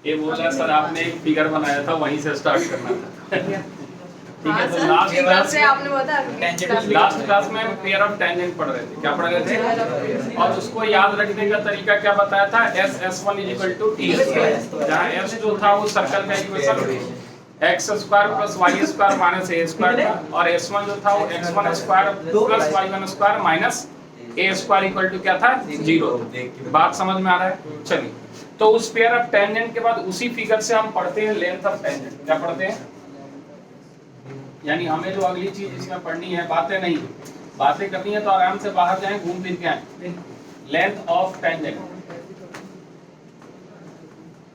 ये बोल रहा है सर आपने एक फिगर बनाया था वहीं से स्टार्ट करना था। ठीक है, तो लास्ट क्लास में पेयर ऑफ टेंजेंट पढ़ रहे थे। क्या पढ़ रहे थे? और उसको याद रखने का तरीका क्या बताया था? S S1 = T स्क्वायर, जहाँ S जो था वो सर्कल का equation x square plus y square minus a square था, और S1 जो था वो x1 square plus y1 square minus a square equal to क्या था? 0। बात समझ में आ रहा है? चलिए, तो उस पेयर ऑफ टेंजेंट के बाद उसी फिगर से हम पढ़ते हैं लेंथ ऑफ टेंजेंट। क्या पढ़ते हैं? यानी हमें जो अगली चीज इसमें पढ़नी है, बातें नहीं, बातें करनी है तो आराम से बाहर जाएं, घूम फिर के आए। लेंथ ऑफ टेंजेंट,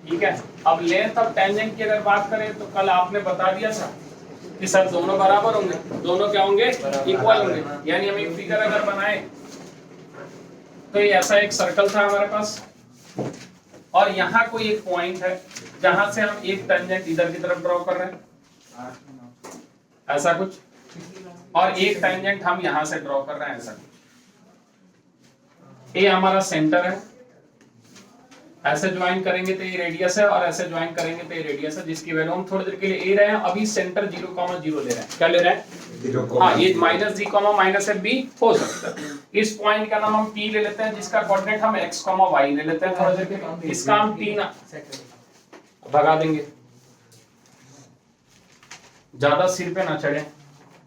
ठीक है। अब लेंथ ऑफ टेंजेंट की अगर बात करें तो कल आपने बता दिया था कि सर दोनों बराबर होंगे, दोनों क्या होंगे? इक्वल होंगे। यानी हम एक फिगर अगर बनाए तो ये ऐसा एक सर्कल था हमारे पास, और यहाँ कोई एक पॉइंट है जहां से हम एक टेंजेंट इधर की तरफ ड्रॉ कर रहे हैं, ऐसा कुछ, और एक टेंजेंट हम यहां से ड्रॉ कर रहे हैं, ऐसा कुछ। ये हमारा सेंटर है, ऐसे ज्वाइन करेंगे तो ये रेडियस है, और ऐसे ज्वाइन करेंगे तो ये रेडियस है, जिसकी वैल्यू हम थोड़ी देर के लिए ए रहे हैं। अभी सेंटर 0,0 ले रहे हैं। क्या ले रहे हैं? हाँ, ये -g, -f भी हो सकता है। इस पॉइंट का नाम हम P ले लेते हैं, जिसका कोऑर्डिनेट हम x, y ले लेते हैं थोड़ा देर के लिए। इसका हम T ना भगा देंगे, ज्यादा सिर पे ना चढ़े।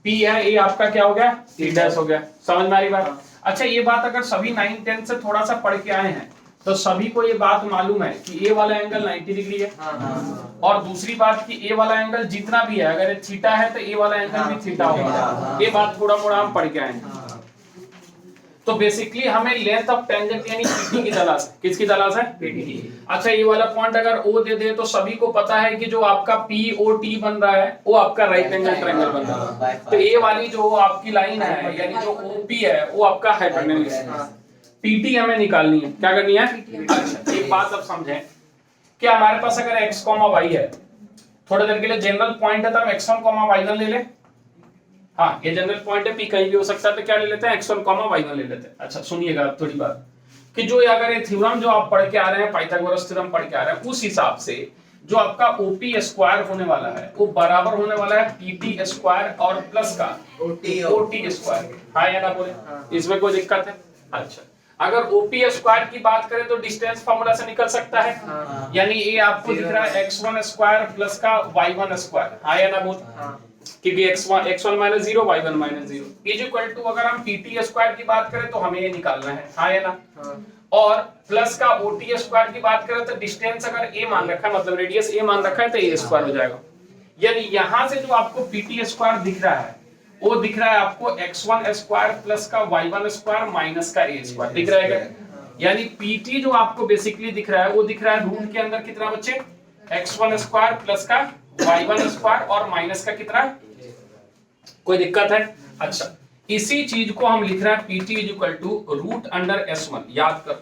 P है, ये आपका क्या हो गया? T' हो गया। समझ में आ रही बात? अच्छा, ये बात अगर सभी 9, 10 से थोड़ा सा पढ़ के आए हैं तो सभी को ये बात मालूम है कि ए वाला एंगल 90 डिग्री है। और दूसरी बात कि ए वाला एंगल जितना भी है, अगर ये थीटा है तो ए वाला एंगल भी थीटा होगा। ये बात थोड़ा मोड़ा हम पढ़ के आए हैं। तो बेसिकली हमें लेंथ ऑफ टेंजेंट यानी पीटी की तलाश है। किसकी तलाश है? पीटी की। अच्छा, ये वाला पॉइंट अगर ओ दे दे तो सभी को पता है कि जो आपका POT बन रहा है वो आपका राइट एंगल ट्रायंगल बन रहा है। तो ए वाली जो आपकी लाइन है यानी जो OP है वो आपका हाइपोटेन्यूज है। PT हमें निकालनी है। क्या करनी है? अच्छा, एक बात अब समझें कि हमारे पास अगर x, y है, थोड़ी देर के लिए जनरल पॉइंट है तो हम x1, y1 ले लें। हाँ, ये जनरल पॉइंट है, P कहीं भी हो सकता है, तो क्या ले लेते हैं? x1, y1 ले लेते हैं। अच्छा, सुनिएगा थोड़ी बात कि जो अगर ये थ्योरम जो आप पढ़ के आ रहे हैं, पाइथागोरस थ्योरम पढ़ के आ रहे हैं, उस हिसाब से जो आपका OP स्क्वायर होने वाला है वो बराबर होने वाला है PT स्क्वायर और प्लस का OT स्क्वायर। हाँ या ना बोले? इसमें कोई दिक्कत है? अच्छा, अगर OP स्क्वायर की बात करें तो डिस्टेंस फार्मूला से निकल सकता है। यानी ये आपको दिख रहा है x1 स्क्वायर प्लस का y1 स्क्वायर। हाँ या ना बोल? क्योंकि x1 -0 y1 -0 is equal to, अगर हम PT स्क्वायर की बात करें तो हमें ये निकालना है। हाँ या ना? और प्लस का OT स्क्वायर की बात करें तो डिस्टेंस अगर a मान रखा है, मतलब रेडियस a मान रखा है, तो a स्क्वायर हो जाएगा। यानी यहां से जो आपको PT स्क्वायर दिख रहा है वो दिख रहा है आपको x1 स्क्वायर प्लस का y1 स्क्वायर माइनस का a स्क्वायर दिख रहा है क्या? यानी PT जो आपको बेसिकली दिख रहा है वो दिख रहा है रूट के अंदर कितना बच्चे? x1 स्क्वायर प्लस का y1 स्क्वायर और माइनस का कितना? कोई दिक्कत है? अच्छा, इसी चीज को हम लिख रहे हैं PT √√S1। याद कर,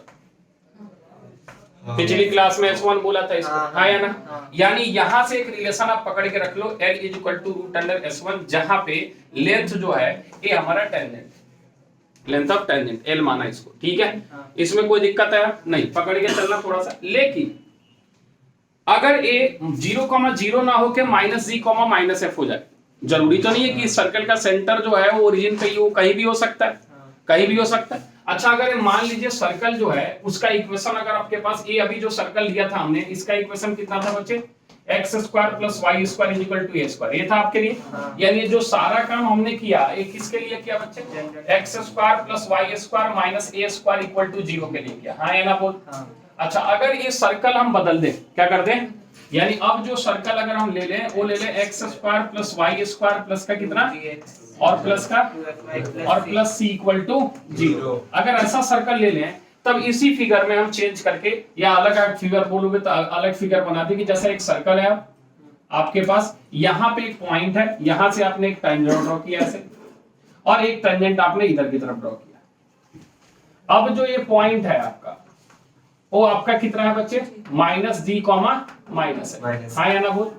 पिछली क्लास में S1 बोला था इसको। हाँ या ना? यानी यहां से एक रिलेशन आप पकड़ के रख लो, L √√S1, जहां पे लेंथ जो है ये हमारा tangent, length of tangent L माना इसको। ठीक है, इसमें कोई दिक्कत है नहीं, पकड़ के चलना थोड़ा सा। लेकिन अगर ये 0,0 ना होके -g, -f हो जाए, जरूरी तो नहीं है कि सर्कल का सेंटर जो है वो ओरिजिन पे ही हो, कहीं भी हो सकता है, कहीं भी हो सकता है। अच्छा, अगर मान लीजिए सर्कल जो है उसका इक्वेशन अगर आपके पास, ये अभी जो सर्कल लिया था हमने, इसका इक्वेशन कितना था बच्चे? x square plus y square is equal to a square. ये था आपके लिए। यानी जो सारा काम हमने किया ये किसके लिए किया बच्चे? x square plus y square minus a square equal to 0 के लिए किया। हाँ या ना बोल? अच्छा, अगर ये सर्कल हम बदल दें, क्या कर दें? यानी अब जो सर्कल अगर हम ले लें वो ले लें x square plus y square plus का कितना, और प्लस का, और प्लस c इक्वल टू 0। अगर ऐसा सर्कल ले लें तब इसी फिगर में हम चेंज करके, या अलग फिगर बोलोगे तो अलग फिगर बना दें कि जैसा एक सर्कल है आपके पास, यहाँ पे एक पॉइंट है, यहाँ से आपने एक टेंजेंट ड्रॉ किया ऐसे, और एक टेंजेंट आपने इधर की तरफ ड्रॉ किया। अब जो ये पॉइंट है आपका वो आपका कितना है बच्चे? -g, माइनस है। हाँ या ना बोल?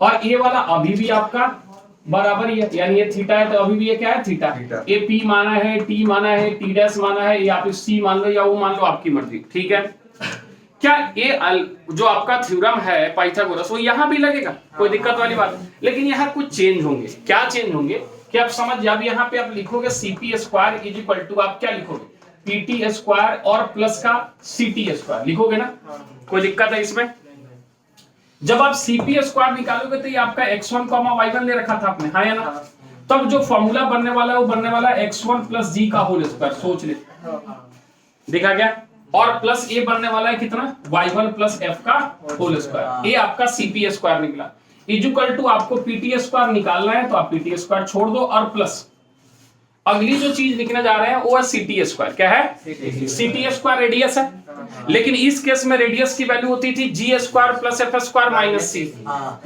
और ये वाला अभी भी आपका बराबर ही है, यानी ये थीटा है तो अभी भी ये क्या है? थीटा। ये P माना है, T माना है, T' माना है, या फिर C मान लो या वो मान लो, आपकी मर्जी। ठीक है, क्या ये जो आपका थ्योरम है पाइथागोरस वो यहाँ भी लगेगा, कोई दिक्कत वाली बात नहीं। लेकिन यहाँ कुछ चेंज होंगे। क्या चेंज होंगे कि आप समझ, जब यहाँ पे आप लिखोगे CP square is equal to, आप क्या लिखोगे PT स्क्वायर और प्लस का CT स्क्वायर लिखोगे ना, कोई दिक्कत है इसमें? जब आप CP स्क्वायर निकालोगे तो ये आपका x1 y1 ले रखा था आपने, हाँ या ना? तब जो फॉर्मूला बनने वाला है वो बनने वाला है x1 प्लस जी का होल स्क्वायर, सोच ले, देखा गया? और प्लस ये बनने वाला है कितना, y1 प्लस f का होल स्क्वायर, ये आपका CP स्क्वायर निकला। इक्वल टू आपको PT स्क्वायर निकालना है तो आप PT स्क्वायर छोड़ दो, और प्लस अगली जो चीज लिखने जा रहे हैं वो है CT स्क्वायर। क्या है? CT स्क्वायर रेडियस है, लेकिन इस केस में रेडियस की वैल्यू होती थी G square plus F square minus C,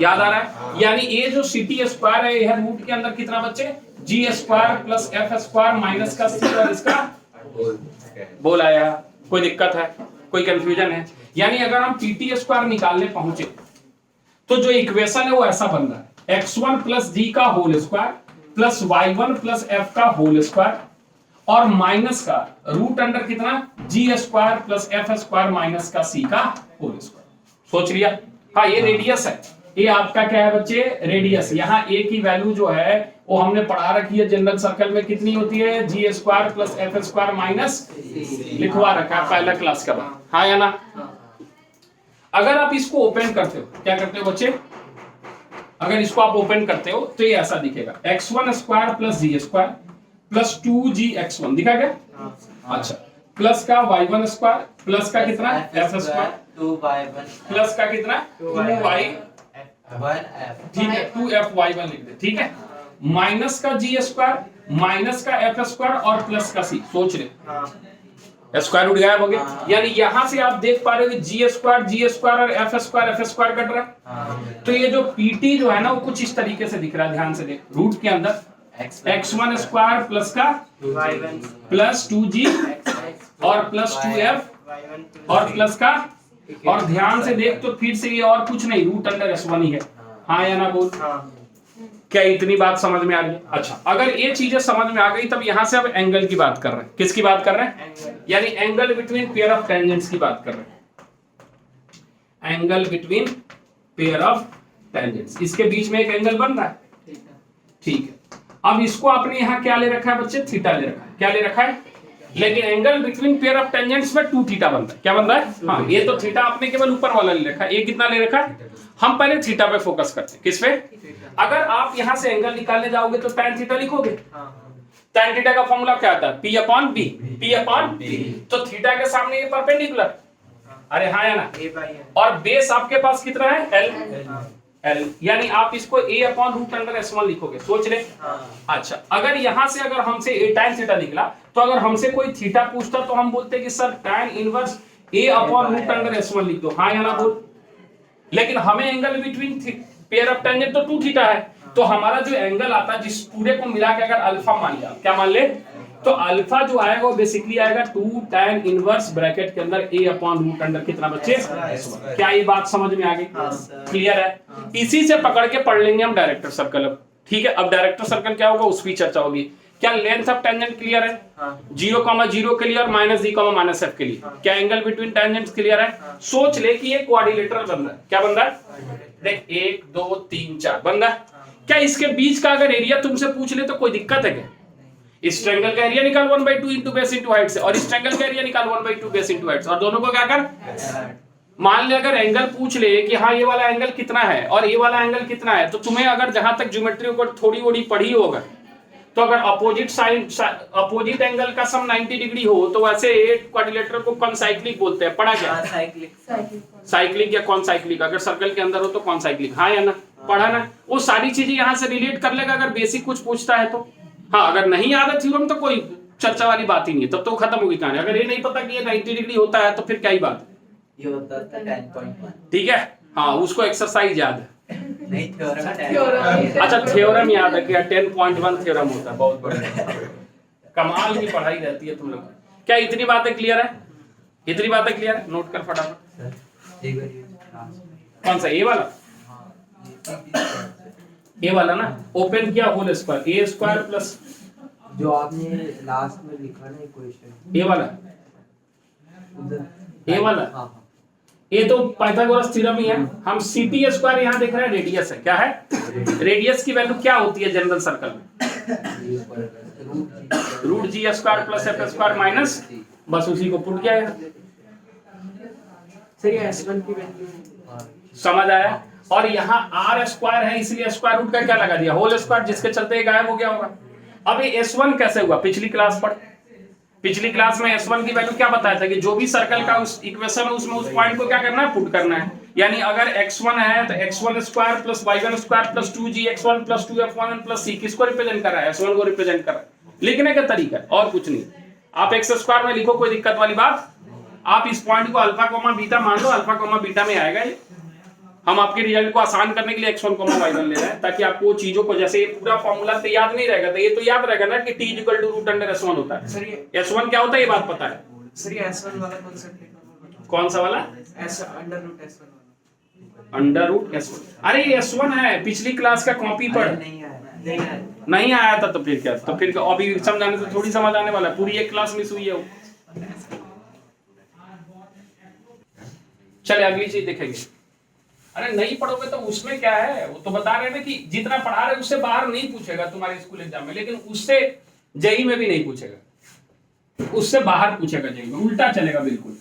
याद आ रहा है? यानी ये जो CT स्क्वायर है यह रूट के अंदर कितना बच्चे, G square plus F square minus का C और इसका बोल आया। कोई दिक्कत है, कोई कंफ्यूजन है? यानी अगर हम PT स्क्वायर निकालने पहुंचे तो जो इक्वेशन है वो ऐसा बन रहा है, x1 प्लस जी का whole square plus y1 plus f का होल स्क्वायर और माइनस का रूट अंडर कितना, G square plus F square minus का C का होल स्क्वायर। सोच लिया? हाँ, ये रेडियस है, ये आपका क्या है बच्चे, रेडियस। यहाँ a की वैल्यू जो है वो हमने पढ़ा रखी है जनरल सर्कल में, कितनी होती है, G square plus F square minus, लिखवा रखा है पहला क्लास का बाद, हाँ या ना? अगर आप इसको ओपन करते हो, क्या करते हो बच्चे, अगर इसको आप ओपन करते हो तो ये ऐसा दिखेगा, x1 स्क्वायर प्लस जी स्क्वायर प्लस 2gx1, दिखा गया? अच्छा, प्लस का y1 स्क्वायर प्लस का कितना, f स्क्वायर 2y1 प्लस का कितना, 2y, ठीक है, 2f(y1) लिख दे, ठीक है, माइनस का g स्क्वायर माइनस का f स्क्वायर और प्लस का c। सोच ले, स्क्वायर रूट गायब हो गया। यानी यहां से आप देख पा रहे हो कि जी स्क्वायर और एफ स्क्वायर कट रहा है। तो ये जो PT जो है ना वो कुछ इस तरीके से दिख रहा है, ध्यान से देख, रूट के अंदर x1 स्क्वायर प्लस का प्लस 2g और प्लस 2f और प्लस का, और ध्यान से देख तो फिर से ये और कुछ नहीं, रूट अंडर s1 ही है, हाँ या ना बोल? क्या इतनी बात समझ में आ रही है? अच्छा, अगर ये चीजें समझ में आ गई तब यहां से अब एंगल की बात कर रहे हैं। किसकी बात कर रहे हैं? यानी angle between pair of tangents की बात कर रहे हैं। Angle between pair of tangents, इसके बीच में एक एंगल बन रहा है, ठीक है। अब इसको आपने यहाँ क्या ले रखा है बच्चे, थीटा ले रखा है। क्या ले रखा है? लेकिन angle between pair of tangents में 2 थीटा बनता है। क्या बन रहा है? हाँ, ये तो थीटा आपने केवल ऊपर वाला ले रखा है, ये कितना ले रखा है? हम पहले थीटा पे फोकस करते हैं। किस पे? अगर आप यहां से एंगल निकालने जाओगे तो tan थीटा लिखोगे। tan थीटा का फॉर्मूला क्या आता है? P upon B। P upon B, तो थीटा के सामने ये परपेंडिकुलर, अरे हाँ या ना? और बेस आपके पास कितना है? L। यानी आप इसको A upon root under S1 लिखोगे। सोच ले। अच्छा, अगर यहां से अगर हमसे tan थीटा निकला तो अगर हमसे कोई थीटा पूछता तो हम बोलते कि sir tan inverse A upon root under S1 लिख दो, हाँ या ना बोल? लेकिन हमें angle between pair of tangent तो 2 थीटा है, तो हमारा जो एंगल आता है जिस पूरे को मिला के अगर अल्फा मान लिया, क्या मान ले, तो अल्फा जो आएगा वो बेसिकली आएगा 2 tan इनवर्स ब्रैकेट के अंदर A अपॉन रूट अंडर कितना बच्चे? क्या ये बात समझ में आ गई? क्लियर है? इसी से पकड़ के पढ़ लेंगे हम डायरेक्टर सर्कल अब, ठीक है। अब डायरेक्टर सर्कल क्या होगा उस पर चर्चा होगी। क्या लेंथ ऑफ टेंजेंट क्लियर है? 0,0 के लिए और -g,-f के लिए। क्या एंगल बिटवीन टेंजेंट्स क्लियर है? सोच ले कि ये क्वाड्रिलेटरल बन रहा है। क्या बन रहा है? देख, 1 2 3 4 बन रहा है। क्या इसके बीच का अगर एरिया तुमसे पूछ ले तो कोई दिक्कत है क्या? इस ट्रायंगल का एरिया निकाल 1/2 इंटू बेस इंटू हाइट से, और इस ट्रायंगल का एरिया निकाल 1/2 बेस इंटू हाइट से, और दोनों को क्या कर, मान ले अगर एंगल पूछ ले कि हाँ ये वाला एंगल कितना है और ये वाला एंगल कितना है, तो तुम्हें अगर जहां तक ज्योमेट्री को थोड़ी वोड़ी पढ़ी होगा तो अगर अपोजिट साइड अपोजिट एंगल का सम 90 डिग्री हो तो वैसे क्वाड्रिलेटरल को कौन साइक्लिक बोलते हैं? पढ़ा क्या? साइक्लिक या कौन साइक्लिक, अगर सर्कल के अंदर हो तो कौन साइक्लिक, हाँ या ना? पढ़ा ना? वो सारी चीजें यहाँ से रिलेट कर लेगा अगर बेसिक कुछ पूछता है तो। हाँ, अगर नहीं याद है थ्योरम तो कोई चर्चा वाली बात ही नहीं है, तब तो खत्म होगी कहानी। अगर ये नहीं पता कि ये 90 डिग्री होता है तो फिर क्या ही बात है, ये होता था 10.1, ठीक है। हाँ, उसको एक्सरसाइज याद है, नहीं थ्योरम। अच्छा थ्योरम याद है कि 10.1 थ्योरम होता है, बहुत बढ़िया, कमाल की पढ़ाई रहती है तुम लोग। क्या इतनी बातें क्लियर है? इतनी बातें क्लियर है? नोट कर फटाफट। कौन सा? ए वाला? ए वाला ना, ओपन किया होल स्क्वायर, ए स्क्वायर प्लस जो आपने लास्ट में लिखा ना इक्वेशन, ए वाला, ए वाला, ये तो पाइथागोरस थ्योरम ही है। हम ct स्क्वायर यहाँ देख रहे हैं, रेडियस है, क्या है, रेडियस की वैल्यू क्या होती है जनरल सर्कल में, root g square plus f square minus, बस उसी को पुट किया है। सर ये S1 की वैल्यू समझ आया। और यहाँ आर स्क्वायर है इसलिए स्क्वायर रूट का क्या लगा दिया, होल स्क्वायर, जिसके चलते ये गायब हो गया होगा। अब ये S1 कैसे हुआ, पिछली क्लास पढ़, पिछली क्लास में S1 की वैल्यू क्या बताया था कि जो भी सर्कल का उस इक्वेशन है उसमें उस पॉइंट को क्या करना है, पुट करना है। यानी अगर x1 है तो x1 square plus y1 square plus 2gx1 plus 2f1 plus c, किसको रिप्रेजेंट कर रहा है, s1 को रिप्रेजेंट कर रहा है। लिखने का तरीका है और कुछ नहीं। आप x स्क्वायर में लिखो, कोई दिक्कत वाली बात। आप इस पॉइंट को अल्फा कोमा बीटा मान लो, अल्फा कोमा बीटा में आएगा ये। हम आपके रिजल्ट को आसान करने के लिए x1 y1 ले रहे हैं ताकि आपको चीजों को, जैसे ये पूरा फॉर्मूला तो याद नहीं रहेगा, तो ये तो याद रहेगा ना कि t √√s1 होता है। सर ये s1 क्या होता है ये बात पता है। सर ये S1 वाला कॉन्सेप्ट लिखना कौन सा वाला, S √S1 वाला √s1। अरे s1 है, पिछली क्लास का कॉपी पढ़। नहीं आया था तो फिर क्या, तो फिर अभी समझाने से थोड़ी समझ आने वाला है, पूरी एक क्लास मिस हुई है वो। चले अगली चीज देखेंगे। अरे नहीं पढ़ोगे तो उसमें क्या है, वो तो बता रहे हैं ना कि जितना पढ़ा रहे उससे बाहर नहीं पूछेगा तुम्हारे स्कूल एग्जाम में, लेकिन उससे जेई में भी नहीं पूछेगा, उससे बाहर पूछेगा जेई में, उल्टा चलेगा बिल्कुल,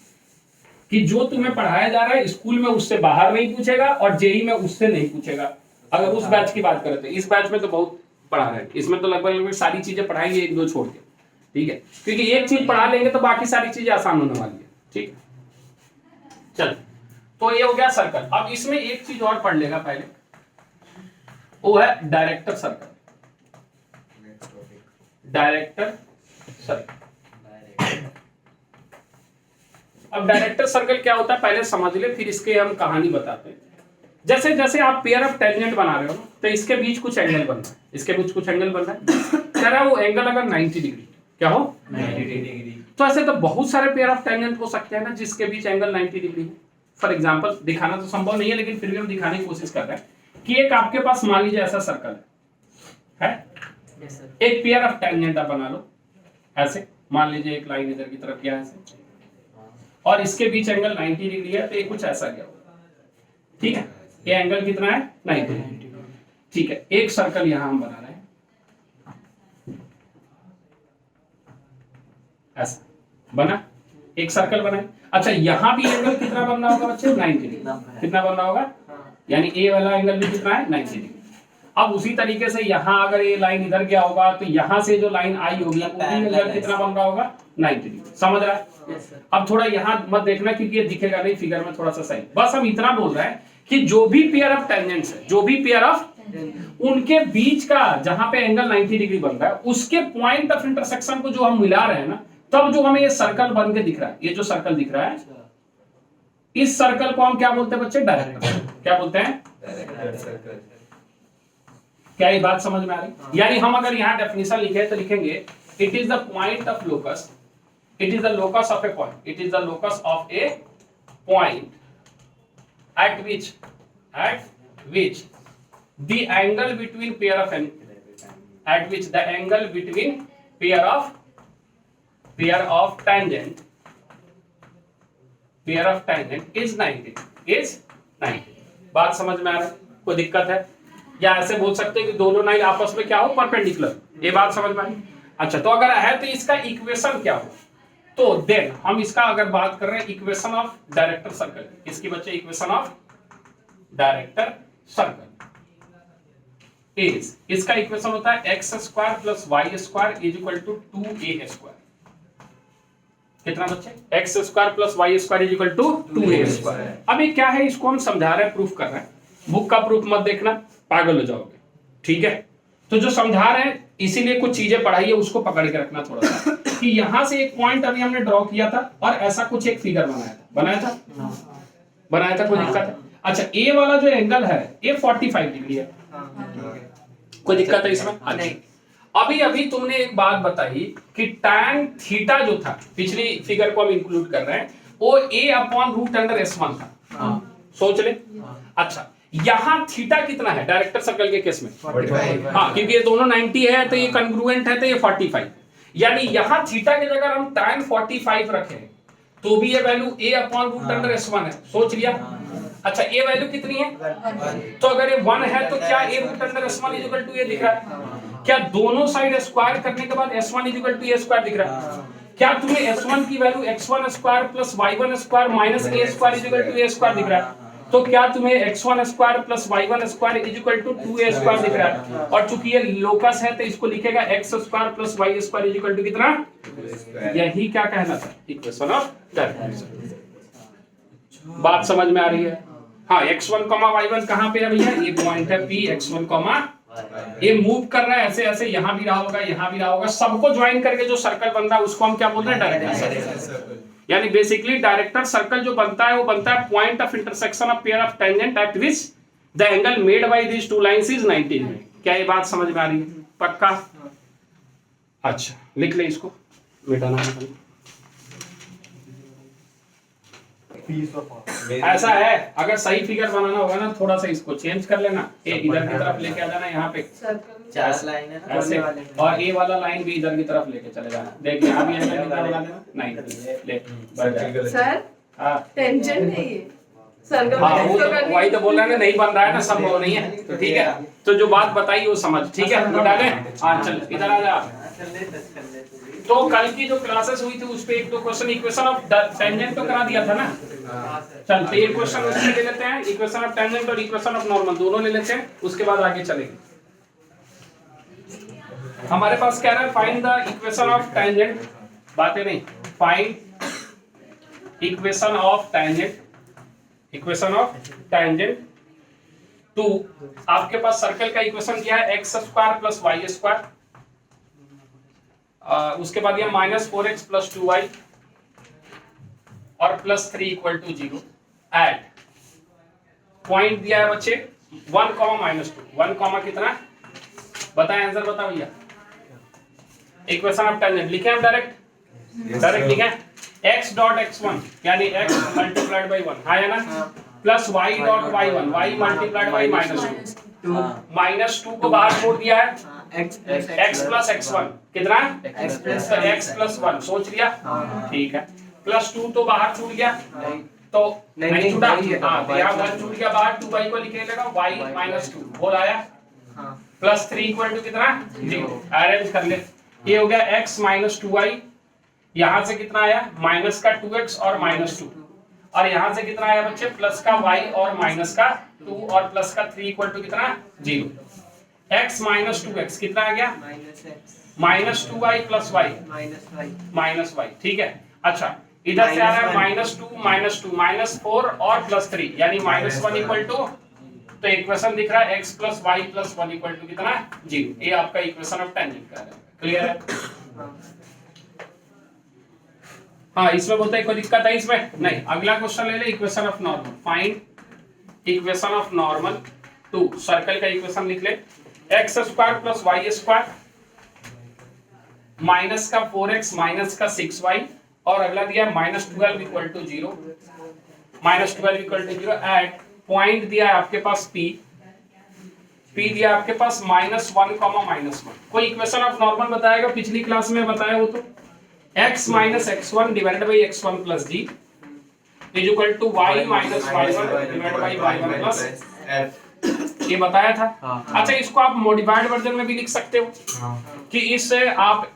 कि जो तुम्हें पढ़ाया जा रहा है स्कूल में उससे बाहर नहीं पूछेगा और जेई में उससे नहीं पूछेगा। अगर उस बैच की बात करें तो इस बैच में तो बहुत पढ़ा रहे हैं, इसमें तो लगभग सारी चीजें पढ़ाएंगे, एक दो छोड़ के, ठीक है, क्योंकि एक चीज पढ़ा लेंगे तो बाकी सारी चीजें आसान होने वाली है, ठीक है। चल, तो ये हो गया सर्कल। अब इसमें एक चीज और पढ़ लेगा पहले, वो है डायरेक्टर सर्कल। डायरेक्टर सर्कल, अब डायरेक्टर सर्कल क्या होता है पहले समझ ले, फिर इसके हम कहानी बताते हैं। जैसे जैसे आप पेयर ऑफ टेंजेंट बना रहे हो तो इसके बीच कुछ एंगल बन रहा है, इसके बीच कुछ एंगल बन रहा है, कह रहा है वो एंगल अगर 90 डिग्री, क्या हो 90 डिग्री, तो ऐसे तो बहुत सारे पेयर ऑफ टेंजेंट हो सकते हैं ना जिसके बीच एंगल 90 डिग्री है। फॉर एग्जांपल, दिखाना तो संभव नहीं है लेकिन फिर भी हम दिखाने की कोशिश कर रहे हैं कि एक आपके पास मान लीजिए ऐसा सर्कल है, एक पेयर ऑफ टेंजेंट आप बना लो ऐसे, मान लीजिए एक लाइन इधर की तरफ गया ऐसे और इसके बीच एंगल 90 डिग्री है, तो ये कुछ ऐसा गया होगा, ठीक है। ये एंगल कितना है 90 डिग्री, ठीक है। एक सर्कल यहां हम बना रहे हैं ऐसा, बना एक सर्कल बना। अच्छा, यहां भी एंगल कितना बनना होगा बच्चे, 90 डिग्री, कितना बनना होगा, यानी ए वाला एंगल भी कितना है 90 डिग्री। अब उसी तरीके से यहां अगर ये लाइन इधर गया होगा तो यहां से जो लाइन आई होगी वो भी एंगल कितना बन रहा होगा 90 डिग्री, समझ रहा है। अब थोड़ा यहां मत देखना क्योंकि ये दिखेगा नहीं फिगर में थोड़ा सा सही, बस हम इतना बोल रहे हैं कि जो भी पेयर ऑफ टेंजेंट्स है, जो भी पेयर ऑफ उनके बीच का जहां पे एंगल 90 डिग्री बन रहा है उसके पॉइंट ऑफ इंटरसेक्शन को जो हम मिला रहे हैं ना, तब जो हमें ये सर्कल बन के दिख रहा है, ये जो सर्कल दिख रहा है, इस सर्कल को हम क्या बोलते हैं बच्चे, डायरेक्टर। क्या बोलते हैं, क्या ये बात समझ में आ रही। यानी हम अगर यहाँ डेफिनेशन लिखे तो लिखेंगे it is the point of locus, it is the locus of A point, it is the locus of A point at which the angle between pair of at which the angle between pair of tangent is 90। बात समझ में आ रहा है, कोई दिक्कत है, या ऐसे बोल सकते हैं कि दोनों लाइन आपस में क्या हो, परपेंडिकुलर, ये बात समझ में आई। अच्छा, तो अगर है तो इसका इक्वेशन क्या हो, तो देन हम इसका अगर बात कर रहे हैं इक्वेशन ऑफ डायरेक्टर सर्कल, इसकी बच्चे equation of director circle is, इसका इक्वेशन होता है x square plus y square is equal to 2a square. कितना बच्चे, x square plus y square is equal to 2a square. अब ये क्या है, इसको हम समझा रहे हैं, प्रूफ कर रहे हैं, बुक का प्रूफ मत देखना, पागल हो जाओगे, ठीक है। तो जो समझा रहे हैं इसीलिए कुछ चीजें पढ़ाई है उसको पकड़ के रखना थोड़ा सा, कि यहां से एक पॉइंट अभी हमने ड्रॉ किया था और ऐसा कुछ एक फिगर बनाया था, कोई दिक्कत है। अच्छा, ए वाला जो एंगल है ये 45 डिग्री है, कोई दिक्कत है इसमें, नहीं। अभी अभी तुमने एक बात बताई कि tan थीटा जो था, पिछली फिगर को हम इंक्लूड कर रहे हैं, वो a/√s1 था, सोच ले। अच्छा, यहाँ थीटा कितना है डायरेक्टर सर्कल के केस में 45, हाँ, क्योंकि ये दोनों 90 है तो ये कंग्रुएंट है, तो ये 45, यानी यहाँ थीटा की जगह हम tan 45 रखें तो भी ये value a upon root under s1 है, सोच लिया। अच्छा ये वैल्यू कितनी है, तो अगर ये 1 है तो क्या a root under s1 equal to a दिख रहा है? क्या दोनों साइड स्क्वायर करने के बाद s1 equal to a square दिख रहा है? क्या तुम्हें s1 की value x1 square plus y1 square minus a square equal to a square दिख रहा है? तो क्या तुम्हें x1 square plus y1 square equal to 2a square दिख रहा है? और चूंकि ये लोकस है तो इसको लिखेगा x square plus y square equal to कितना? यही क्या कहलाता है, इक्वेशन ऑफ डायरेक्शन। बात समझ में आ रही है? हाँ, x1 y1 कहाँ पे है भैया? ये पॉइंट है P, x1 ये मूव कर रहा है ऐसे ऐसे, यहाँ भी रहा होगा, यहाँ भी रहा होगा, सबको ज्वाइन करके जो सर्कल बनता है उसको हम क्या बोल रहे हैं? डायरेक्टर। यानी बेसिकली डायरेक्टर सर्कल जो बनता है वो बनता है point of intersection of pair of tangent at which the angle made by these two lines is 90 degree. क्या ये बात समझ में आ रही है? पक्का? अच्छा लिख ले इसको, मिटाना है। ऐसा है, अगर सही फिगर बनाना होगा ना थोड़ा सा इसको चेंज कर लेना, ए इधर की तरफ लेके आ जाना, यहाँ पे 4 लाइन है ना ऐसे, और ए वाला लाइन भी इधर की तरफ लेके चले जाना। देख यहाँ भी एंगल कितना बना देना? 90 ले बढ़ जाएगा। सर हाँ टेंशन है ये सर्कल हाँ, वो तो वही तो बोल रहा है ना, नहीं बन रहा है ना, संभव नहीं है, तो ठीक है। तो जो बात बताई वो समझ, ठीक है? मिटा ले। हाँ चल इधर आ जा। तो कल की जो क्लासेस हुई थी उस पे एक दो क्वेश्चन इक्वेशन ऑफ टेंजेंट तो करा दिया था ना। चल तो एक क्वेश्चन उससे ले लेते हैं, इक्वेशन ऑफ टेंजेंट और इक्वेशन ऑफ नॉर्मल दोनों ले लेते हैं, उसके बाद आगे चलेंगे। हमारे पास क्या है? Find the equation of tangent, बातें नहीं, find equation of tangent, equation of tangent to, आपके पास सर्कल का इक्वेशन क्या है? x square plus y square, उसके बाद ये माइनस 4x प्लस 2y और plus 3 equal to 0 at point दिया है बच्चे 1 कॉमा माइनस 2, 1 कॉमा कितना बताए? आंसर बता भैया। इक्वेशन ऑफ टेंजेंट लिखे हम डायरेक्ट, डायरेक्ट लिखे x डॉट x1 यानी x मल्टीप्लाइड बाई 1 है ना, plus y dot y1 y multiplied by minus 2, minus 2 को बाहर छोड़ दिया है, x प्लस x1 कितना? x प्लस 1, सोच लिया? ठीक है। प्लस 2 तो बाहर छूट गया, तो नहीं छूटा, हाँ तो यहाँ 1 छूट गया बाहर, 2y को लिखे लेगा y माइनस 2 बोल आया, प्लस 3 इक्वल टू कितना? 0। अरेंज कर ले, ये हो गया x माइनस 2y, यहाँ से कितना आया? माइनस का 2x और माइनस 2, और यहाँ से कितना आया बच्चे? प्लस का y और माइनस का 2 और प्लस का 3 इक्वल टू कितना? 0। x माइनस 2x कितना आ गया? Minus 2y plus y minus y, ठीक है। अच्छा इधर से आ रहा है माइनस 2 माइनस 4 और प्लस 3 यानी माइनस 1 इक्वल टू, तो इक्वेशन दिख रहा है x plus y plus 1 equal to कितना? 0। ये आपका इक्वेशन ऑफ टेंजेंट का है, क्लियर है? हाँ इसमें बोलते हैं कोई दिक्कत है इसमें? नहीं। अगला क्वेश्चन ले ले, equation of normal, find equation of normal to, circle का इक्वेशन लिख ले, x square plus y square minus का 4x माइनस का 6y और अगला दिया minus 12 equal to 0, minus 12 equal to 0 at point दिया है आपके पास P दिया आपके पास माइनस 1 कॉमा माइनस 1। कोई इक्वेशन ऑफ नॉर्मल बताएगा? पिछली क्लास में बताया वो तो x minus x1 divided by x1 plus g is equal to y minus y1 divided by y1 plus f, ये बताया था। अच्छा इसको आप मॉडिफाइड वर्जन में भी लिख सकते हो कि इससे आप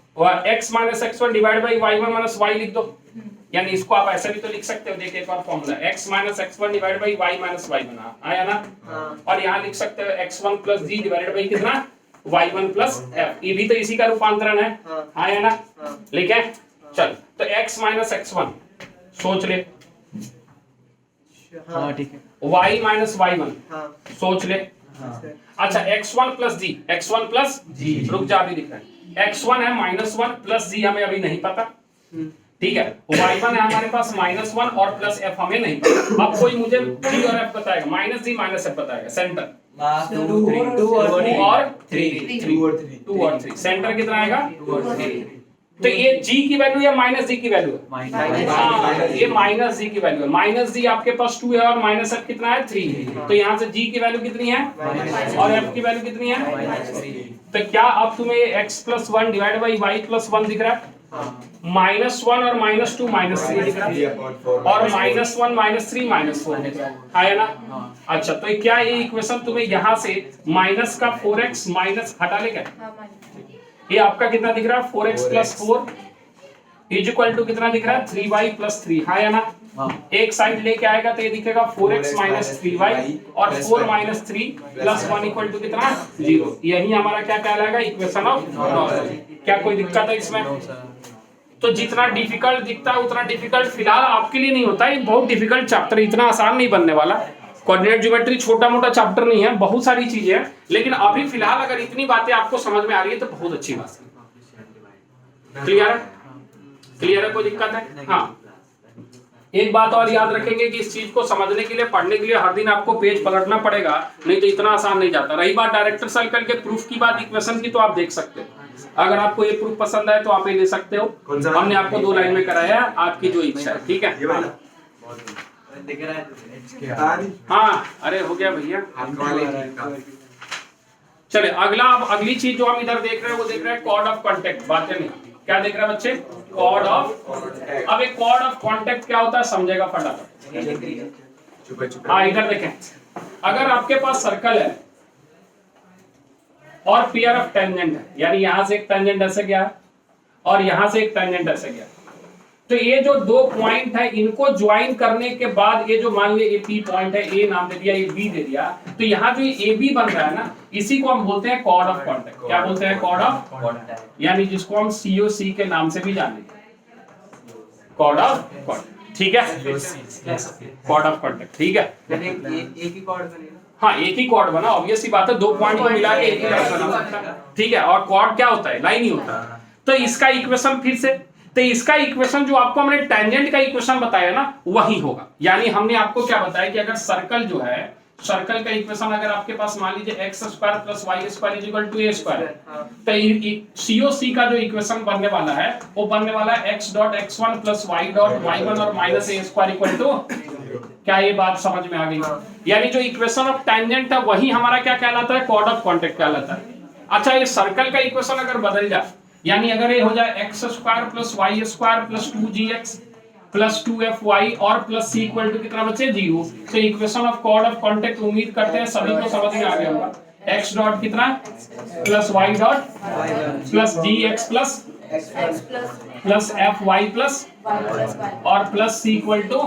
x minus x1 divide by y1 minus y लिख दो, यानी इसको आप ऐसे भी तो लिख सकते हो। देखिए एक और formula x minus x1 divide by y minus y बना आया ना, और यहाँ लिख सकते हो x1 plus g divided by कितना? y1 प्लस f, ये भी तो इसी का रूपांतरण है, आया ना? लिखे? चल तो x माइनस x1 सोच ले, हाँ ठीक है, y माइनस y1 सोच ले, अच्छा x1 प्लस g, रुक जा अभी दिख रहा है, x1 है माइनस 1 प्लस g हमें अभी नहीं पता, ठीक है, y1 है हमारे पास माइनस 1 और प्लस f हमें नहीं पता। अब कोई मुझे g और f बताएगा, माइनस g माइनस f बताएगा, सेंटर 2 और 3, सेंटर कितना आएगा? 2 और 3। तो ये g की वैल्यू या माइनस g की वैल्यू है? हाँ ये माइनस g की वैल्यू है, माइनस g आपके पास 2 है और माइनस f कितना है? 3। तो यहाँ से g की वैल्यू कितनी है और f की वैल्यू कितनी है? तो क्या अब तुम्हें x plus 1 divide by y plus 1 दिख रहा है? -1 और -2 -3 दिख रहा है, और -1 -3 -4 दिख रहा है, आया ना? अच्छा, तो क्या ये इक्वेशन तुम्हें यहाँ से माइनस का 4x माइनस हटा लेगा, ये आपका कितना दिख रहा है 4x + 4 इज इक्वल टू कितना दिख रहा है 3y + 3, हाँ या ना? एक साइड लेके आएगा तो ये दिखेगा 4x - 3y और 4 - 3 + 1 इक्वल टू कितना 0। यही हमारा क्या कहलाएगा इक्वेशन ऑफ नॉर्मल। क्या कोई दिक्कत है इसमें? तो जितना डिफिकल्ट दिखता है उतना डिफिकल्ट फिलहाल आपके लिए नहीं होता है, बहुत डिफिकल्ट चैप्टर, इतना आसान नहीं बनने वाला। कोऑर्डिनेट ज्योमेट्री छोटा मोटा चैप्टर नहीं है, बहुत सारी चीजें हैं, लेकिन अभी फिलहाल अगर इतनी बातें आपको समझ में आ रही है तो बहुत अच्छी बात है। क्लियर है? क्लियर है? कोई दिक्कत है? हाँ, एक बात और याद रखेंगे कि इस चीज को समझने के लिए, पढ़ने के लिए हर दिन आपको पेज पलटना पड़ेगा, नहीं तो इतना आसान नहीं जाता। रही बात डायरेक्टर सर्कल के प्रूफ की बात, इक्वेशन की, तो आप देख सकते हो। अगर आपको ये प्रूफ पसंद आए तो आप ये ले सकते हो, हमने आपको 2 लाइन में कराया है, आपकी जो इच्छा है, ठीक है? हाँ, अरे हो गया भैया। चले अगला, अब अगली चीज जो हम इधर देख रहे हैं वो देख रहे हैं कॉर्ड ऑफ कॉन्टेक्ट। बातें नहीं, क्या देख रहे हैं बच्चे? Chord of. अब एक कॉर्ड ऑफ कॉन्टेक्ट क्या होता है समझेगा फटाफट। हाँ, इधर देखें, अगर आपके पास सर्कल है और पेयर ऑफ टेंजेंट है, यानी यहां से एक टेंजेंट ऐसे गया और यहां से एक टेंजेंट ऐसे गया, तो ये जो 2 पॉइंट है इनको ज्वाइन करने के बाद ये जो मान लिया ये P पॉइंट है, A नाम दे दिया, ये B दे दिया, तो यहाँ जो ये AB बन रहा है ना, इसी को हम बोलते हैं कॉर्ड ऑफ कॉन्टेक्ट। क्या बोलते हैं? कॉर्ड ऑफ कॉन्टेक्ट, यानी जिसको हम COC के नाम से भी जानते हैं, कॉर्ड ऑफ कॉन्टेक्ट, ठीक है? कॉर्ड ऑफ कॉन्टेक्ट, ठीक है? एक ही कॉर्ड बनेगा। हाँ, एक ही कॉर्ड बना, ऑब्वियस सी बात है, 2 पॉइंट को मिला के एक ही लाइन बना, ठीक है? और कॉर्ड क्या होता है? लाइन ही होता है। तो इसका इक्वेशन फिर से, तो इसका इक्वेशन जो आपको हमने टेंजेंट का इक्वेशन बताया ना, वही होगा। यानी हमने आपको क्या बताया कि अगर सर्कल जो है, सर्कल का इक्वेशन अगर आपके पास मान लीजिए x² + y² = a², तो COC का जो इक्वेशन बनने वाला है वो बनने वाला है x.x1 + y.y1 और -a² = क्या ये बात समझ में आ गई? यानी जो इक्वेशन ऑफ टेंजेंट है वही हमारा क्या कहलाता है? कॉर्ड ऑफ कॉन्टेक्ट कहलाता है। अच्छा, ये सर्कल का इक्वेशन अगर बदल जाए, यानी अगर ये हो जाए x² + y² + 2gx + 2fy और प्लस c इक्वल टू कितना बचे 0, तो equation of chord of contact उम्मीद करते हैं सभी को समझ में आ गया होगा। x डॉट कितना plus y dot plus gx plus fy plus और प्लस c इक्वल टू,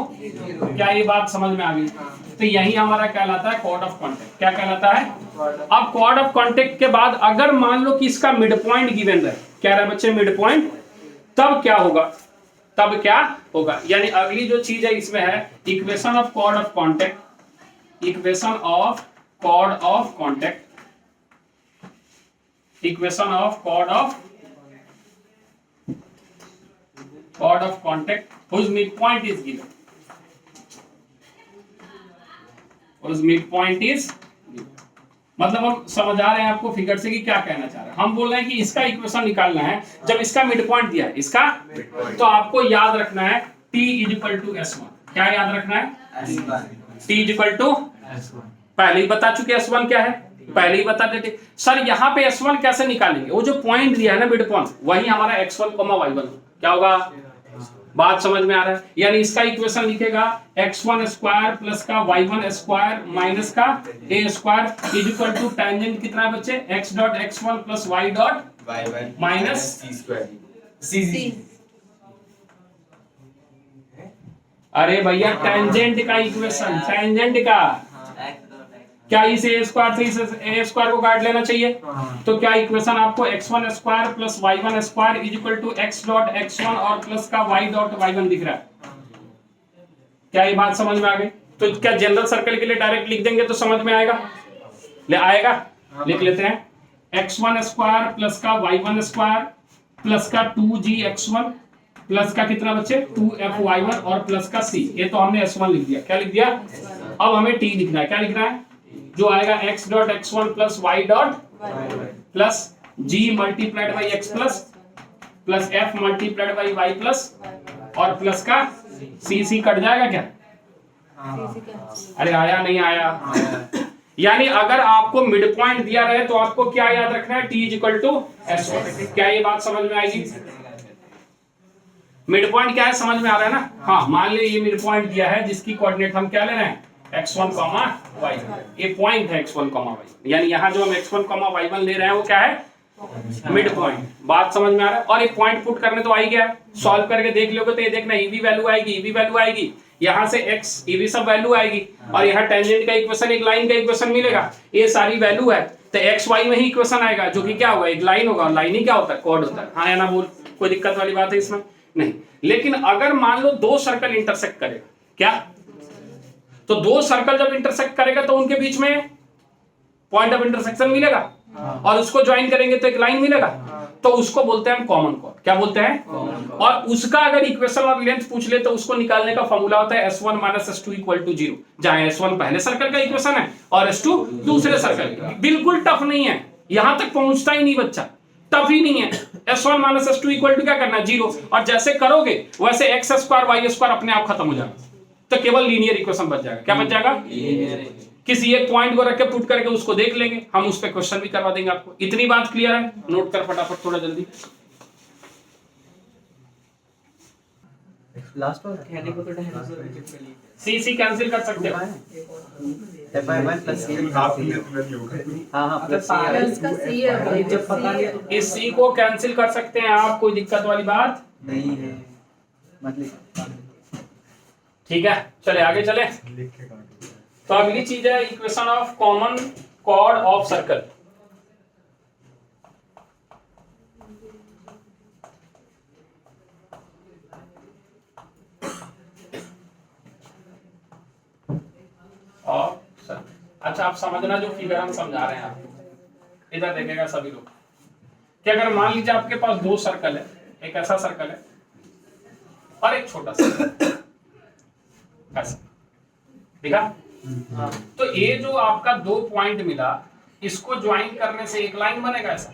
क्या ये बात समझ में आ गई? तो यही हमारा कहलाता है कॉर्ड ऑफ कॉन्टेक्ट। क्या कहलाता है? अब कॉर्ड ऑफ कॉन्टेक्ट के बाद अगर मान लो कि इसका मिड पॉइंट गिवन है, क्या रहा बच्चे मिड पॉइंट, तब क्या होगा? तब क्या होगा? यानी अगली जो चीज है इसमें है equation of chord of contact, equation of chord of contact, equation of chord of contact whose midpoint is given, whose midpoint is given। मतलब हम समझ आ रहे हैं आपको फिगर से कि क्या कहना चाह रहे हैं। हम बोल रहे हैं कि इसका इक्वेशन निकालना है जब इसका मिड पॉइंट दिया है, इसका तो आपको याद रखना है t = S1। क्या याद रखना है? t = पहले ही बता चुके S1 क्या है, पहले ही बता देते। सर यहाँ पे S1 कैसे निकालेंगे? वो जो पॉइंट दिया है ना मिड पॉइंट, वही हमारा x1, y1 क्या होगा? बात समझ में आ रहा है? यानी इसका इक्वेशन लिखेगा x1² प्लस का y1² माइनस का a² is equal to tangent कितना है बच्चे? x.x1 plus y.y1 minus c²। अरे भैया टेंजेंट का इक्वेशन, टेंजेंट का क्या इस a² से इस a² को काट लेना चाहिए? तो क्या इक्वेशन आपको x1² plus y1² is equal to x.x1 और प्लस का y.y1 दिख रहा है? क्या ये बात समझ में आ गई? तो क्या जनरल सर्कल के लिए डायरेक्ट लिख देंगे तो समझ में आएगा? ले आएगा? लिख लेते हैं x1² प्लस का y1² प्लस का 2gx1 प्लस का कितना बच्चे 2fy1 और प्लस का c। ये तो हमने s1 लिख दिया। क्या लिख दिया? अब हमें t लिखना है। क्या लिखना है? जो आएगा x.x1 plus y dot plus g multiplied by x plus f multiplied by y plus और प्लस का c कट जाएगा क्या? अरे आया नहीं आया? यानी अगर आपको मिड पॉइंट दिया रहे तो आपको क्या याद रखना है? t = S1। क्या ये बात समझ में आएगी? मिड पॉइंट क्या है समझ में आ रहा है ना? हाँ, मान लीजिए ये मिड पॉइंट दिया है जिसकी कोऑर्डिनेट हम क्या ले रहे हैं, x1, y। ये पॉइंट है x1, y, यानी यहाँ जो हम x1, y1 ले रहे हैं वो क्या है, मिड पॉइंट। बात समझ में आ रहा है? और ये पॉइंट पुट करने तो आ ही गया, सॉल्व करके देख लोगे तो ये देखना EV वैल्यू आएगी, EV वैल्यू आएगी, यहाँ से x EV सब वैल्यू आएगी, और यहाँ टेंजेंट का इक्वेशन, एक लाइन का इक्वेशन मिलेगा, ये सारी वैल्यू है, तो x y में ही इक्वेशन आएगा जो कि क्या होगा, एक लाइन होगा, लाइन ही क्या होता है, कॉर्ड होता है। हाँ या ना बोल, कोई दिक्कत वाली बात है इसमें? नहीं। लेकिन अगर मान लो दो सर्कल इंटरसेक्ट करेगा, क्या, तो दो सर्कल जब इंटरसेक्ट करेगा तो उनके बीच में पॉइंट ऑफ इंटरसेक्शन मिलेगा, और उसको ज्वाइन करेंगे तो एक लाइन मिलेगा, तो उसको बोलते हैं हम कॉमन कॉर्ड। क्या बोलते हैं? और उसका अगर इक्वेशन और लेंथ पूछ ले तो उसको निकालने का फॉर्मूला होता है S1 - S2 = 0, जहां S1 पहले सर्कल का इक्वेशन है और S2 दूसरे सर्कल का। बिल्कुल टफ नहीं है, यहां तक पहुंचता ही नहीं बच्चा, टफ ही नहीं है। S1 - S2 = क्या करना है, 0, और जैसे करोगे वैसे x² y² अपने आप खत्म हो जाएगा, तो केवल लीनियर इक्वेशन बच जाएगा। क्या बच जाएगा? किसी एक पॉइंट को रख के पुट करके उसको देख लेंगे, हम उस पे क्वेश्चन भी करवा देंगे आपको। इतनी बात क्लियर है? नोट कर फटाफट थोड़ा जल्दी। लास्ट वाला कहने को तो डायनासोर के चिप पे ली सी सी कैंसिल कर सकते हो। F1 + C हाँ प्लस इसका सी है भाई, जब पता नहीं तो इस सी को कैंसिल कर सकते हैं आप, कोई दिक्कत वाली बात नहीं है, मतलब ठीक है। चले आगे चले। तो अगली चीज है equation of common chord of circle. अच्छा, आप समझना जो फिगर हम समझा रहे हैं आपको, इधर देखेगा सभी लोग कि अगर मान लीजिए आपके पास दो सर्कल है, एक ऐसा सर्कल है और एक छोटा सर्कल ऐसा, दिखा? तो ये जो आपका दो पॉइंट मिला, इसको ज्वाइन करने से एक लाइन बनेगा, ऐसा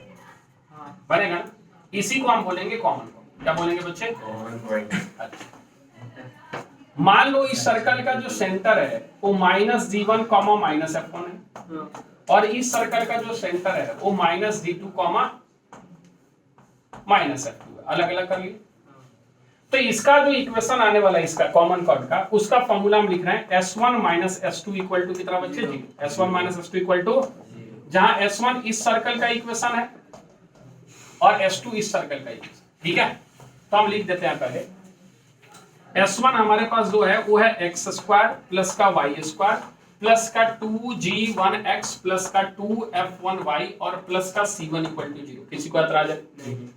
बनेगा ना? इसी को हम बोलेंगे कॉमन कॉर्ड। क्या बोलेंगे बच्चे? अच्छा, मान लो इस सर्कल का जो सेंटर है वो -G1, -F1 है, और इस सर्कल का जो सेंटर है वो -G2, -F2 है। अलग अलग कर लिए। तो इसका जो इक्वेशन आने वाला है इसका कॉमन कॉर्ड का, उसका फॉर्मूला हम लिख रहे हैं S1 - S2 = कितना बच्चे जी? S1 - S2 = जहां S1 इस सर्कल का इक्वेशन है और S2 इस सर्कल का इक्वेशन, ठीक है? तो हम लिख देते हैं पहले S1 हमारे पास जो है वो है x² प्लस का y² प्लस का 2g1x प्लस का 2f1y और प्लस का c1 = 0। किसी को एतराज है? ठीक।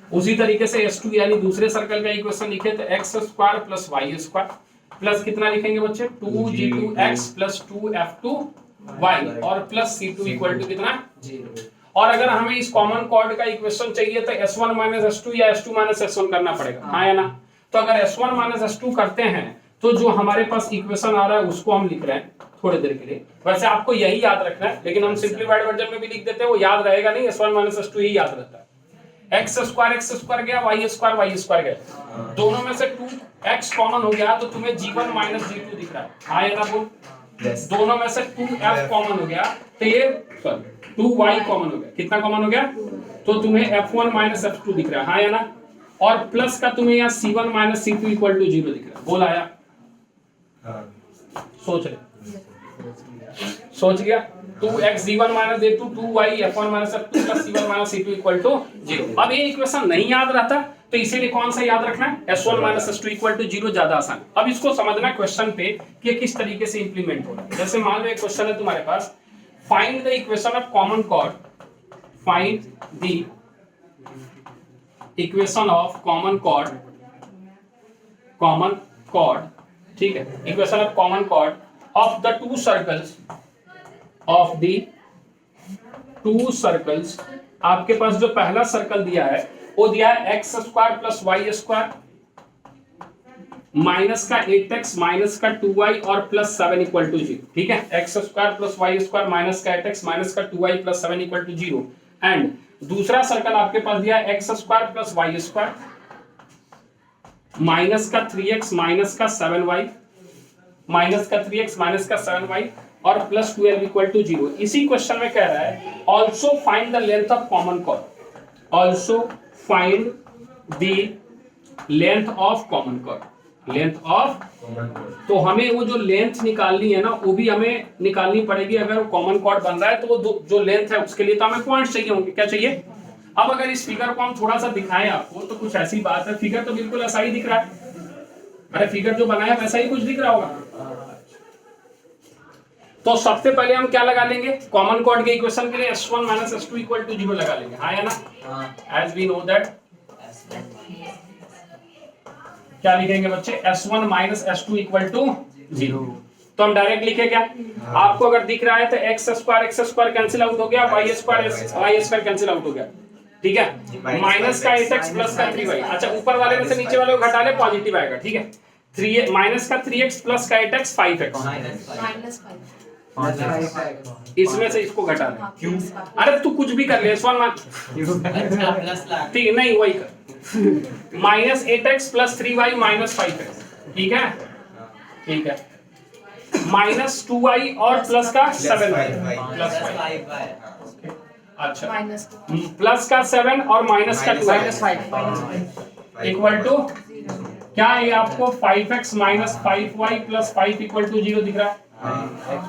उसी तरीके से S2 यानी दूसरे सर्कल का इक्वेशन लिखे तो x² प्लस y² प्लस कितना लिखेंगे बच्चे? 2g2x प्लस 2f2y और प्लस c2 = कितना? 0। और अगर हमें इस कॉमन कॉर्ड का इक्वेशन चाहिए तो S1 - S2 या S2 - S1 करना पड़ेगा, हाँ या ना? तो अगर S1 - S2 करते हैं तो जो हमारे पास इक्वेशन आ रहा है उसको हम लिख रहे हैं थोड़ी देर के लिए। वैसे आपको यही याद रखना है, लेकिन हम सिंपलीफाइड वर्जन में भी लिख देते हैं, वो याद रहेगा नहीं, S1 - S2 ही याद रहता है। x² गया, y² गया, दोनों में से 2x कॉमन हो गया तो तुम्हें G1 - G2 दिख रहा है, हाँ या ना बोल? दोनों में से 2f कॉमन हो गया तो ये 2y कॉमन हो गया। कितना कॉमन हो गया? तो तुम्हें F1 - F2 दिख रहा है, हाँ या ना? और प्लस का तुम्हें यहाँ C1 - C2 = 0 दिख रहा है। बोल आया? सोच रहे? सोच गया? 2x(G1 - G2) 2y F1 - F2 plus C1 - C2 = 0। अब ये इक्वेशन नहीं याद रहता तो इसीलिए कौन सा याद रखना है? S1 - S2 = 0, ज्यादा आसान। अब इसको समझना क्वेश्चन पे कि किस तरीके से इंप्लीमेंट हो रहा है। जैसे मान लो एक क्वेश्चन है तुम्हारे पास, find the equation of common chord, find the equation of common chord, ठीक है? Equation of common chord of the two circles, of the two circles. आपके पास जो पहला सर्कल दिया है वो दिया है x² प्लस y² माइनस का 8x माइनस का 2y और प्लस 7 = 0, ठीक है? x² प्लस y² माइनस का 8x माइनस का 2y प्लस 7 = 0। एंड दूसरा सर्कल आपके पास दिया x² प्लस y² माइनस का 3x माइनस का 7y माइनस का 3x माइनस का 7y और प्लस 12 = 0। इसी क्वेश्चन में कह रहा है also find the length of common cord, also find the length of common cord, length of, तो हमें वो जो लेंथ निकालनी है ना वो भी हमें निकालनी पड़ेगी। अगर वो कॉमन कॉर्ड बन रहा है तो वो जो लेंथ है उसके लिए तो हमें पॉइंट्स चाहिए होंगे। क्या चाहिए? अब अगर इस फिगर को हम थोड़ा सा दिखाएं आपको तो कुछ ऐसी बात है, फिगर तो बिल्कुल ऐसा ही दिख रहा है, अरे फिगर जो बनाया वैसा ही कुछ दिख रहा होगा। तो सबसे पहले हम क्या लगा लेंगे कॉमन कॉर्ड के इक्वेशन के लिए s1 - s2 = 0 लगा लेंगे, हाँ या ना? एज वी नो दैट क्या लिखेंगे बच्चे, s1 - s2 = 0। तो हम डायरेक्ट लिखे क्या, आपको अगर दिख रहा है तो x² कैंसिल आउट हो गया, y² कैंसिल आउट हो गया, ठीक है। माइनस का 8x प्लस का 3y, अच्छा ऊपर वाले में से नीचे वाले को घटा ले पॉजिटिव आएगा, ठीक है। 3 माइनस का 3x प्लस का 8x 5x, इसमें से इसको घटा ले, क्यों? अरे तू कुछ भी कर ले, s1 ठीक नहीं वही कर, -8x plus 3y minus 5x, ठीक है, ठीक है। -2y और प्लस का 7y प्लस 5, अच्छा प्लस का 7 और माइनस का 2 इक्वल टू क्या है आपको 5x - 5y प्लस 5 = 0 दिख रहा है?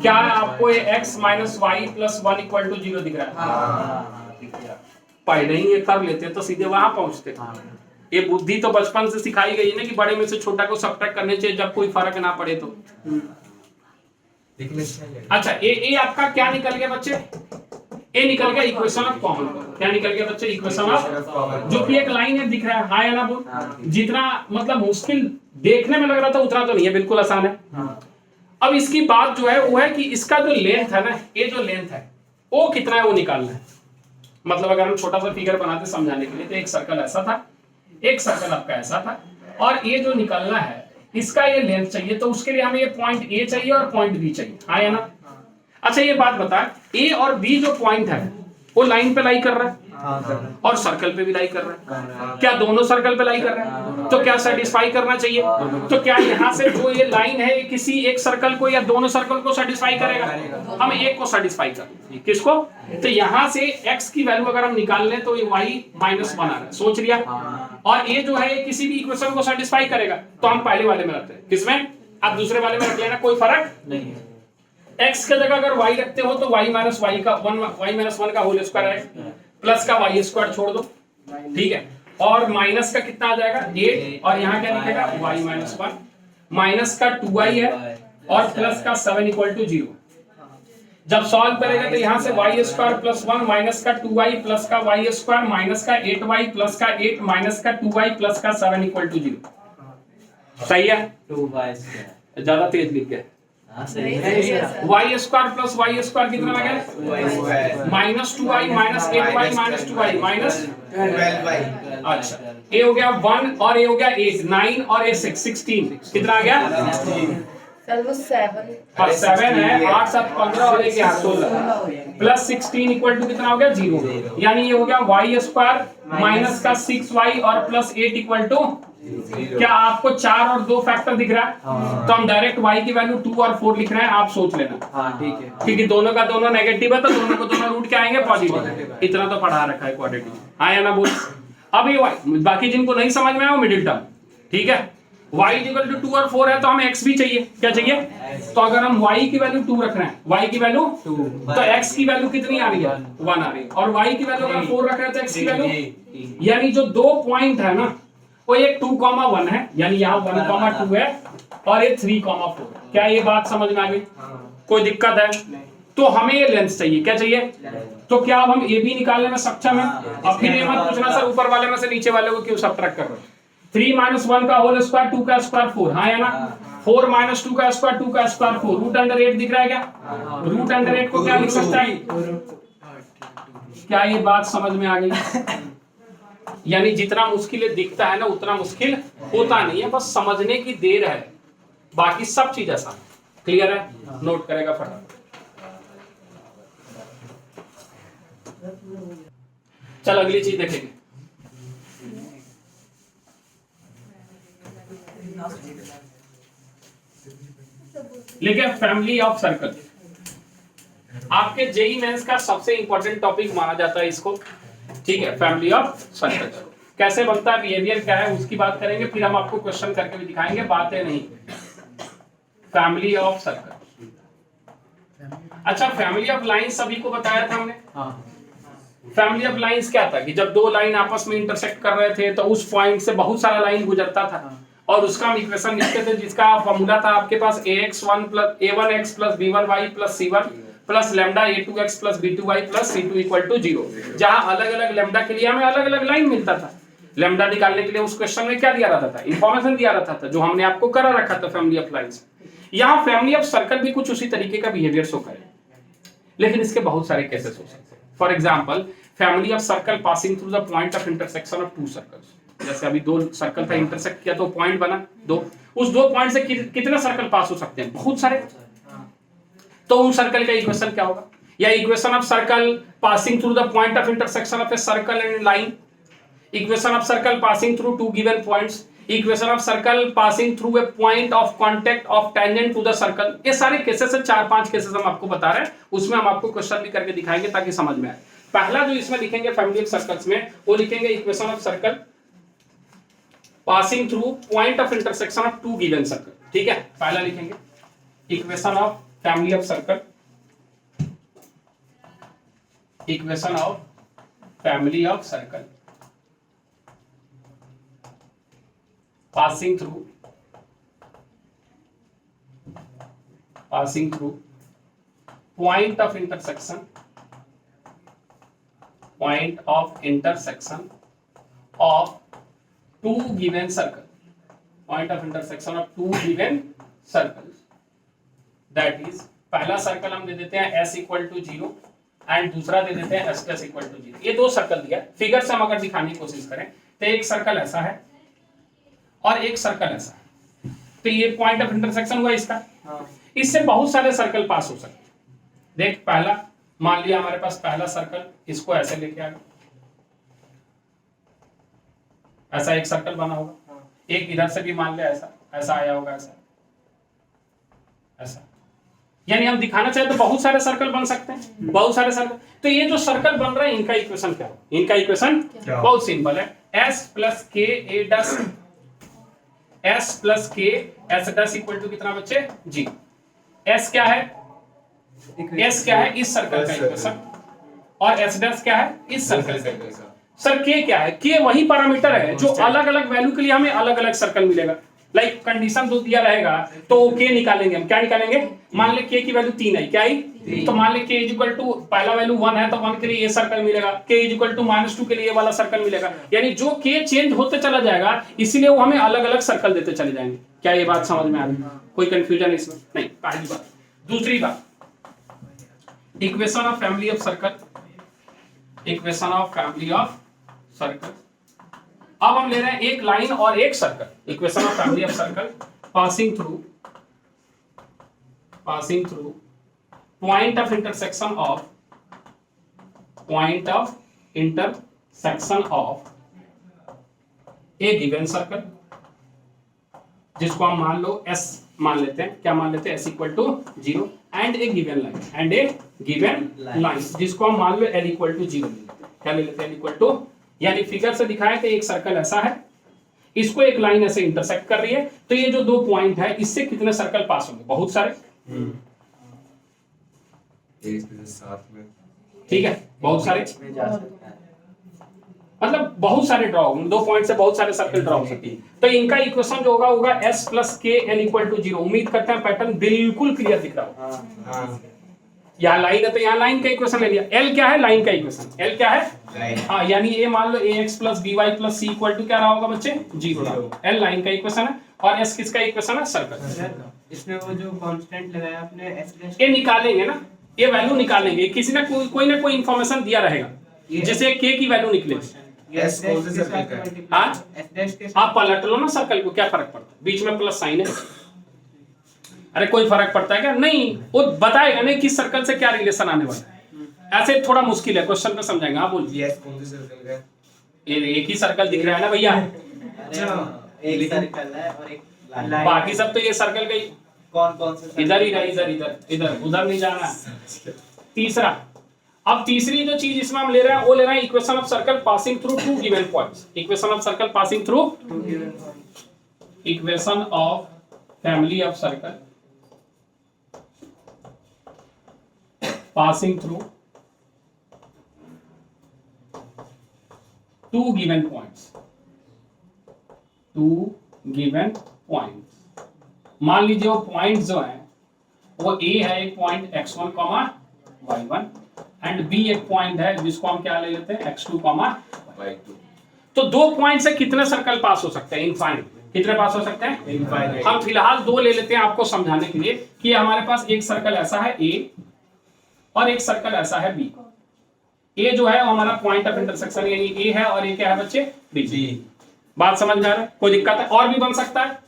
क्या आपको ये x - y + 1 = 0 दिख रहा है? पहले ही ये कर लेते तो सीधे वहां पहुंचते। ये बुद्धि तो बचपन से सिखाई गई है ना कि बड़े में से छोटा को सब्ट्रैक्ट करने चाहिए जब कोई फर्क ना पड़े तो। अच्छा ये आपका क्या निकल गया बच्चे, ये निकल गया इक्वेशन ऑफ कॉमन कॉर्ड। क्या निकल गया बच्चे, इक्वेशन ऑफ, जो कि एक लाइन है दिख रहा है, हाँ या ना बोल। जितना मतलब मुश्किल देखने में लग रहा था उतना तो नहीं है, बिल्कुल आसान है। अब इसकी बात जो है वो है कि इसका जो लेंथ है ना, ये जो लेंथ है वो कितना है वो निकालना है। मतलब अगर हम छोटा सा फिगर बनाते समझाने के लिए तो एक सर्कल ऐसा था, एक सर्कल आपका ऐसा था, और ये जो निकलना है इसका ये लेंथ चाहिए, तो उसके लिए हमें ये पॉइंट ए चाहिए और पॉइंट बी चाहिए, हाँ या ना? अच्छा ये बात बता, ए और बी जो पॉइंट है वो लाइन पे लाई कर रहा है और सर्कल पे भी लाई कर रहा है, क्या दोनों सर्कल पे लाई कर रहा है? तो क्या सेटिस्फाई करना चाहिए? तो क्या यहाँ से जो ये लाइन है किसी एक सर्कल को या दोनों सर्कल को सेटिस्फाई करेगा? हम एक को सेटिस्फाई कर, किसको? तो यहाँ से x की वैल्यू अगर हम निकाल लें तो ये y -1 आ रहा है, सोच लिया। और ये जो है किसी भी इक्वेशन को सेटिस्फाई करेगा, तो हम पहले वाले में रखते हैं, किसमें? आप दूसरे वाले में रख लेना, कोई फर्क नहीं है। x के जगह अगर y रखते हो तो y - y का 1 का होल स्क्वायर है, प्लस का y² छोड़ दो, ठीक है। और माइनस का कितना आ जाएगा 8, और यहाँ क्या लिखेगा y - 1, माइनस का 2y है और प्लस का 7 = 0। जब सॉल्व करेगा तो यहाँ से y² + 1 माइनस का 2y प्लस का y² माइनस का 8y प्लस का 8 माइनस का 2y प्लस का 7 = 0। सही है? 2y² ज्यादा तेज लिख गया, y² + y² कितना आ गया? -2y minus 8y minus 2y minus 12y। अच्छा ये हो गया 1 और ये हो गया 8, 9 और ये 6, 16 कितना आ गया? सर वो 7 और 7 है, 8 7 15 और 1 16 प्लस 16 = कितना हो गया 0। यानी ये हो गया y² माइनस का 6y और प्लस 8 = क्या आपको 4 और 2 फैक्टर दिख रहा है? तो हम डायरेक्ट y की वैल्यू 2 और 4 लिख रहे हैं, आप सोच लेना, ठीक है, क्योंकि दोनों का दोनों नेगेटिव है तो दोनों को दोनों रूट क्या आएंगे पॉजिटिव। इतना तो पढ़ा रखा है क्वाड्रेटिक, हाँ या ना बोल। अब ये y, बाकी जिनको नहीं समझ में आया वो मिडिल टर्म, ठीक है। y = 2 और 4 है तो हमें x भी चाहिए, क्या चाहिए? तो अगर हम y की वैल्यू 2 रख रहे हैं, y की वैल्यू 2, तो x की वैल्यू कितनी आ रही है? 1 आ रही है, और y की वैल्यू अगर 4 रख रहे हैं तो x की वैल्यू, यानी जो दो पॉइंट है ना वो एक 2,1 है, यानी यहाँ 1,2 है और ये 3,4। क्या ये बात समझ में आ गई? कोई दिक्कत है? तो हमें ये लेंथ चाहिए, क्या चाहिए? तो क्या अब हम ए बी निकालने में सक्षम है? अब फिर ये मत पूछना सर ऊपर वाले में से नीचे वाले को क्यों सब्ट्रैक्ट कर रहे हो। 3 - 1 का होल स्क्वायर, 2 का स्क्वायर 4, हाँ या ना? 4 - 2 का स्क्वायर, 2 का स्क्वायर 4, √8 दिख रहा है क्या? √8 को क्या लिख सकता है? क्या ये बात समझ में आ गई? यानी जितना मुश्किल दिखता है ना उतना मुश्किल होता नहीं है, बस समझने की देर है, बाकी सब चीज आसान। क्लियर है? नोट करेगा फटाफट। चल अगली चीज देखेंगे। लेकिन फैमिली ऑफ सर्कल आपके जेईई मेंस का सबसे इंपॉर्टेंट टॉपिक माना जाता है इसको, ठीक है, फैमिली ऑफ सर्कल। कैसे बनता है, बिहेवियर क्या है, उसकी बात करेंगे, फिर हम आपको क्वेश्चन करके भी दिखाएंगे, बातें नहीं। Family of circle. अच्छा, फैमिली ऑफ लाइंस सभी को बताया था हमने। फैमिली ऑफ लाइंस क्या था कि जब दो लाइन आपस में इंटरसेक्ट कर रहे थे तो उस पॉइंट से बहुत सारा लाइन गुजरता था और उसका हम इक्वेशन लिखते थे, जिसका फॉर्मूला था आपके पास ax1 + a1x + b1y + c1 plus lambda a2x + b2y + c2 = 0, जहां अलग अलग लैम्डा के लिए हमें अलग अलग लाइन मिलता था। लैम्डा निकालने के लिए उस क्वेश्चन में क्या दिया रहता था, इंफॉर्मेशन दिया रहता था, जो हमने आपको करा रखा था फैमिली ऑफ लाइंस। यहाँ फैमिली ऑफ सर्कल भी कुछ उसी तरीके का बिहेवियर शो करे, लेकिन इसके बहुत सारे केसेस हो सकते हैं। For example, family of circle passing through the point of intersection of two circles. जैसे अभी दो सर्कल था, इंटरसेक्ट किया तो पॉइंट बना दो, उस दो पॉइंट से कितने सर्कल पास हो सकते हैं, बहुत सारे। तो उस सर्कल का इक्वेशन क्या होगा, या equation of circle passing through the point of intersection of a circle and line, equation of circle passing through two given points, equation of circle passing through a point of contact of tangent to the circle. ये सारे cases है, 4-5 cases हम आपको बता रहे हैं, उसमें हम आपको क्वेश्चन भी करके दिखाएंगे ताकि समझ में आए। पहला जो इसमें लिखेंगे फैमिली ऑफ सर्कल्स में, वो लिखेंगे equation of circle passing through point of intersection of two given circle. ठीक है, पहला लिखेंगे equation of family of circle, equation of family of circle passing through point of intersection of two given circle, point of intersection of two given circles, that is पहला circle हम दे देते हैं s = 0 and दूसरा दे देते हैं s + 0। ये दो circle दिया है, फिगर से हम अगर दिखाने की कोशिश करें तो एक सर्कल ऐसा है और एक सर्कल ऐसा, तो ये पॉइंट ऑफ इंटरसेक्शन हुआ इसका। इससे बहुत सारे सर्कल पास हो सकते हैं। देख, पहला मान लिया हमारे पास पहला सर्कल, इसको ऐसे लेके आ गया, ऐसा एक सर्कल बना होगा। एक इधर से भी मान लिया ऐसा, ऐसा आया होगा, ऐसा ऐसा, यानी हम दिखाना चाहे तो बहुत सारे सर्कल बन सकते हैं, बहुत सारे सर्कल। तो ये जो सर्कल बन रहा है, इनका इक्वेशन क्या हो, इनका इक्वेशन बहुत सिंपल है, s + k a' s + k s' = कितना बच्चे, g। s क्या है, s क्या है, इस सर्कल का इक्वेशन, और s' क्या है, इस सर्कल का इक्वेशन। सर k क्या है, k वही पैरामीटर है जो अलग अलग वैल्यू के लिए हमें अलग अलग सर्कल मिलेगा। लाइक कंडीशन जो दिया रहेगा तो k निकालेंगे हम, क्या निकालेंगे, मान ले k की वैल्यू 3 है, क्या आई, तो मान ले k = पहला वैल्यू 1 है तो 1 के लिए ये सर्कल मिलेगा, k = -2 के लिए ये वाला सर्कल मिलेगा। यानी जो k चेंज होते चला जाएगा, इसीलिए वो हमें अलग अलग सर्कल देते चले जाएंगे। क्या ये बात समझ में आ रही है, कोई कंफ्यूजन इसमें नहीं, पहली बात। दूसरी बात, equation of family of circle, equation of family of circle. अब हम ले रहे हैं एक लाइन और एक circle, equation of family of circle passing through point of intersection of A given circle, जिसको हम मान लो s मान लेते हैं, क्या मान लेते हैं, s = 0 and A given line, जिसको हम मान लो l = 0, क्या ले लेते हैं, l = यानी फिगर से दिखाया कि एक सर्कल ऐसा है, इसको एक लाइन ऐसे इंटरसेक्ट कर रही है, तो ये जो दो पॉइंट है, इससे कितने सर्कल पास होंगे, बहुत सारे। ठीक है, बहुत सारे, मतलब बहुत सारे ड्रॉ होंगे, दो पॉइंट से बहुत सारे सर्कल ड्रॉ हो सकती है। तो इनका इक्वेशन जो होगा s + k l = 0। उम्मीद करते हैं पैटर्न बिल्कुल क्लियर दिख रहा हो। यहाँ लाइन है तो यहाँ लाइन का इक्वेशन ले लिया, l क्या है, लाइन का इक्वेशन, l क्या है, हाँ, यानी ये मान लो ax + by + c = क्या रहा होगा बच्चे, 0। l लाइन का इक्वेशन है और s किसका इक्वेशन है, सर्कल। इसमें वो जो कांस्टेंट लगाया आपने s', ये निकालेंगे ना, ये वैल्यू निकालेंगे, किसी ने कोई ना कोई इंफॉर्मेशन दिया रहेगा जिससे k की वैल्यू निकले। s कौन से सर्कल का, हाँ, s' के आप पलट लो ना सर्कल को, क्या फर्क पड़ता है, बीच में प्लस साइन है, अरे कोई फर्क पड़ता है क्या, नहीं, वो बताएगा नहीं किस सर्कल से क्या रिलेशन आने वाला है। ऐसे थोड़ा मुश्किल है, क्वेश्चन पे समझाएंगे। हाँ बोलिए, कौन से सर्कल का, ये एक ही सर्कल दिख रहा है ना भैया, एक सर्कल है और एक लाइन, बाकी सब तो ये सर्कल का ही, कौन से इधर ही रहा, इधर उधर नहीं जाना। तीसरा, अब तीसरी जो चीज इसमें हम ले रहे हैं वो ले रहे हैं equation of circle passing through two given points. Equation of circle passing through equation of family of circle passing through two given points. Two given points, मान लीजिए वो पॉइंट जो है वो ए है एक point x1, y1 and B एक point है जिसको हम क्या ले लेते हैं x2, y2। तो दो पॉइंट से कितने सर्कल पास हो सकते हैं? इनफाइनाइट। कितने पास हो सकते हैं? इनफाइनाइट। हम फिलहाल दो ले लेते हैं आपको समझाने के लिए कि हमारे पास एक सर्कल ऐसा है a और एक सर्कल ऐसा है b। a जो है वो हमारा पॉइंट ऑफ इंटरसेक्शन यानी a है और a क्या है बच्चे? b। बात समझ में आ रहा है? कोई दिक्कत है? और भी बन सकता है,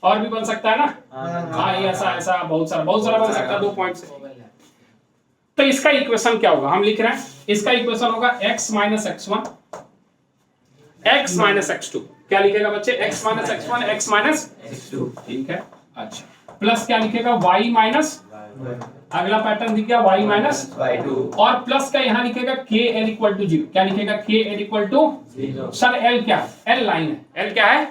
और भी बन सकता है ना? हाँ, ऐसा ऐसा बहुत सारा बन सकता है दो पॉइंट से। तो इसका इक्वेशन क्या होगा? हम लिख रहे हैं इसका इक्वेशन होगा x minus x1 x minus x2। क्या लिखेगा बच्चे? x minus x1 x minus x2। ठीक है, अच्छा। प्लस क्या लिखेगा? y माइनस, अगला पैटर्न दिख गया, y माइनस y2 और प्लस का यहाँ लिखेगा k l इक्वल टू 0। क्या लिखेगा? k l equal to 0। Sir l क्या है? l लाइन है। l क्या है?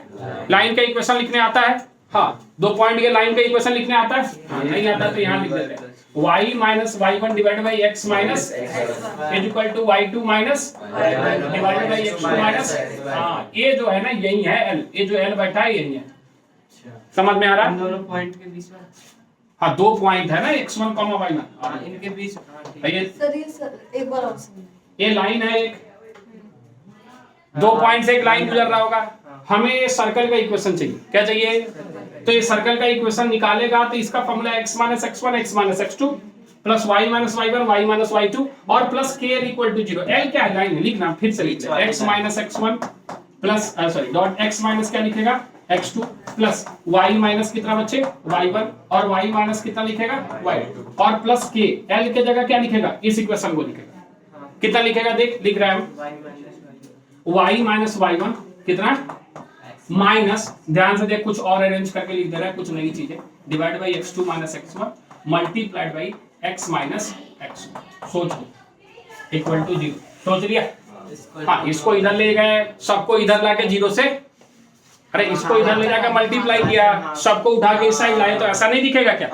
लाइन का इक्वेशन लिखने आता है? हाँ। दो पॉइंट के लाइन का इक्वेशन लिखने आता है? हाँ, नहीं आता तो यहाँ लिख देते हैं y minus y1 divide by x minus is equal to y2 minus divide by x2 minus. हाँ, ये जो है ना यही है l, ये जो l बैठा है यही है। समझ में आ रहा है? दोनों पॉइंट के बीच में। हाँ, दो पॉइंट है ना x1, y1। हाँ, इनके बीच। ये सर ये सर एक बार और सुनिए। ये लाइन है एक, दो पॉइंट से एक लाइन गुजर रहा होगा। हमें सर्कल का इक्वेशन चाहिए। क्या चाहिए? तो ये सर्कल का इक्वेशन निकालेगा तो इसका formula x minus x1 x minus x2 plus y minus y1 y minus y2 और plus k l equal to 0। l क्या है? लाइन है। लिखना फिर से लिख ले, x minus x1 plus sorry dot x minus क्या लिखेगा? x2 प्लस y माइनस कितना बच्चे? y1 और y माइनस कितना लिखेगा? y2 और प्लस k l के जगह क्या लिखेगा? इस इक्वेशन को लिखेगा। कितना लिखेगा? देख लिख रहा है y माइनस y1 कितना माइनस, ध्यान से देख कुछ और अरेंज करके लिख दे रहा है कुछ नई चीजें, divide by x2 minus x1 multiplied by x minus x1। सोच लो इक्वल टू 0। सोच लिया? हाँ, इसको इधर ले गए, सबको इधर लाके 0 से, अरे इसको इधर ले जाकर मल्टीप्लाई किया, सबको उठा के इस साइड लाए तो ऐसा नहीं दिखेगा क्या?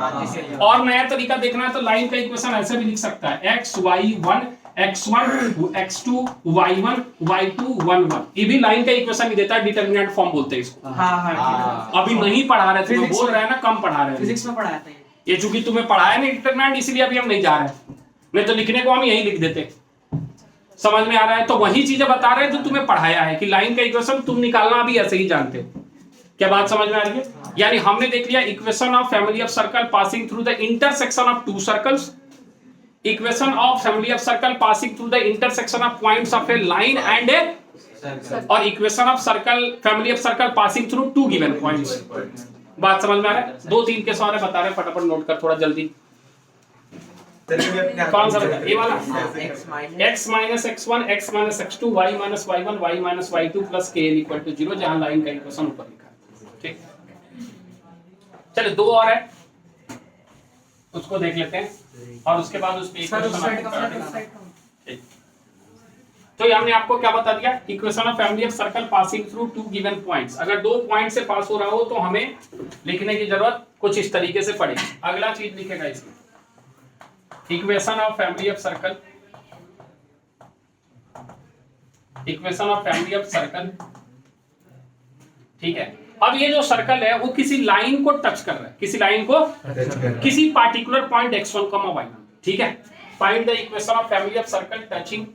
और नया तरीका देखना है तो लाइन का इक्वेशन ऐसे भी लिख सकता है x y1 x1 x2 y1 y2 1 1। ये भी लाइन का इक्वेशन ही देता है, डिटरमिनेंट फॉर्म बोलते हैं इसको। हाँ, अभी नहीं पढ़ा रहे थे, बोल रहे हैं ना कम पढ़ा रहे हैं। फिजिक्स में पढ़ाया था ये चूंकि तुम्हें पढ़ाया नहीं डिटरमिनेंट, इसलिए अभी हम नहीं जा रहे हैं, नहीं तो लिखने को हम यही लिख देते। समझ में आ रहा है? तो वही चीजें बता रहे हैं जो तुम्हें पढ़ाया है कि लाइन का इक्वेशन तुम निकालना अभी ऐसे ही जानते हो। क्या बात समझ में आ रही है? यानी हमने देख लिया equation of family of circle passing through the intersection of two circles, equation of family of circle passing through the intersection of points of a line and a, और equation of circle family of circle passing through two given points. बात समझ में आ रहा है? दो तीन के सवाल बता रहे हैं, फटाफट नोट कर थोड़ा जल्दी। कौन सा बता? ये वाला x minus x1 x minus x2 y minus y1 y minus y2 plus k equal to 0, जहां लाइन का इक्वेशन ऊपर लिखा है। ठीक, चलो दो और है, उसको देख लेते हैं और उसके बाद उस पे तो ये हमने आपको क्या बता दिया? Equation of family of circle passing through two given points. अगर दो पॉइंट से पास हो रहा हो तो हमें लिखने की जरूरत कुछ इस तरीके से पड़ेगी। अगला चीज लिखेगा इसमें equation of family of circle, equation of family of circle. ठीक है, अब ये जो सर्कल है वो किसी लाइन को टच कर रहा है, किसी लाइन को किसी पार्टिकुलर पॉइंट x1, y1। ठीक है, find the equation of family of circle touching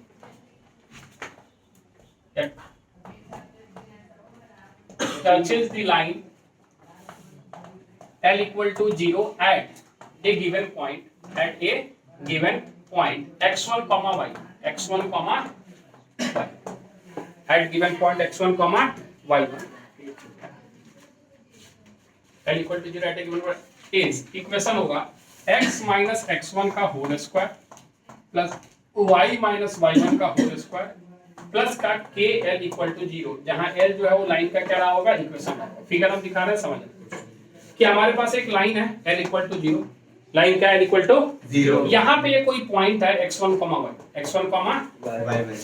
touches the line L equal to 0 at a given point, at a given point x1, y, x1, y, at given point x1, y1, L equal to 0 at a given point is equation होगा x minus x1 का whole square plus y minus y1 का whole square plus का k l equal to 0, जहां l जो है वो line का क्या रहा होगा? इक्वेशन। फिगर हम दिखा रहे हैं, समझ कि हमारे पास एक लाइन है l इक्वल टू 0 लाइन क्या है इक्वल टू 0 यहाँ पे ये कोई पॉइंट है x1, y, x1, y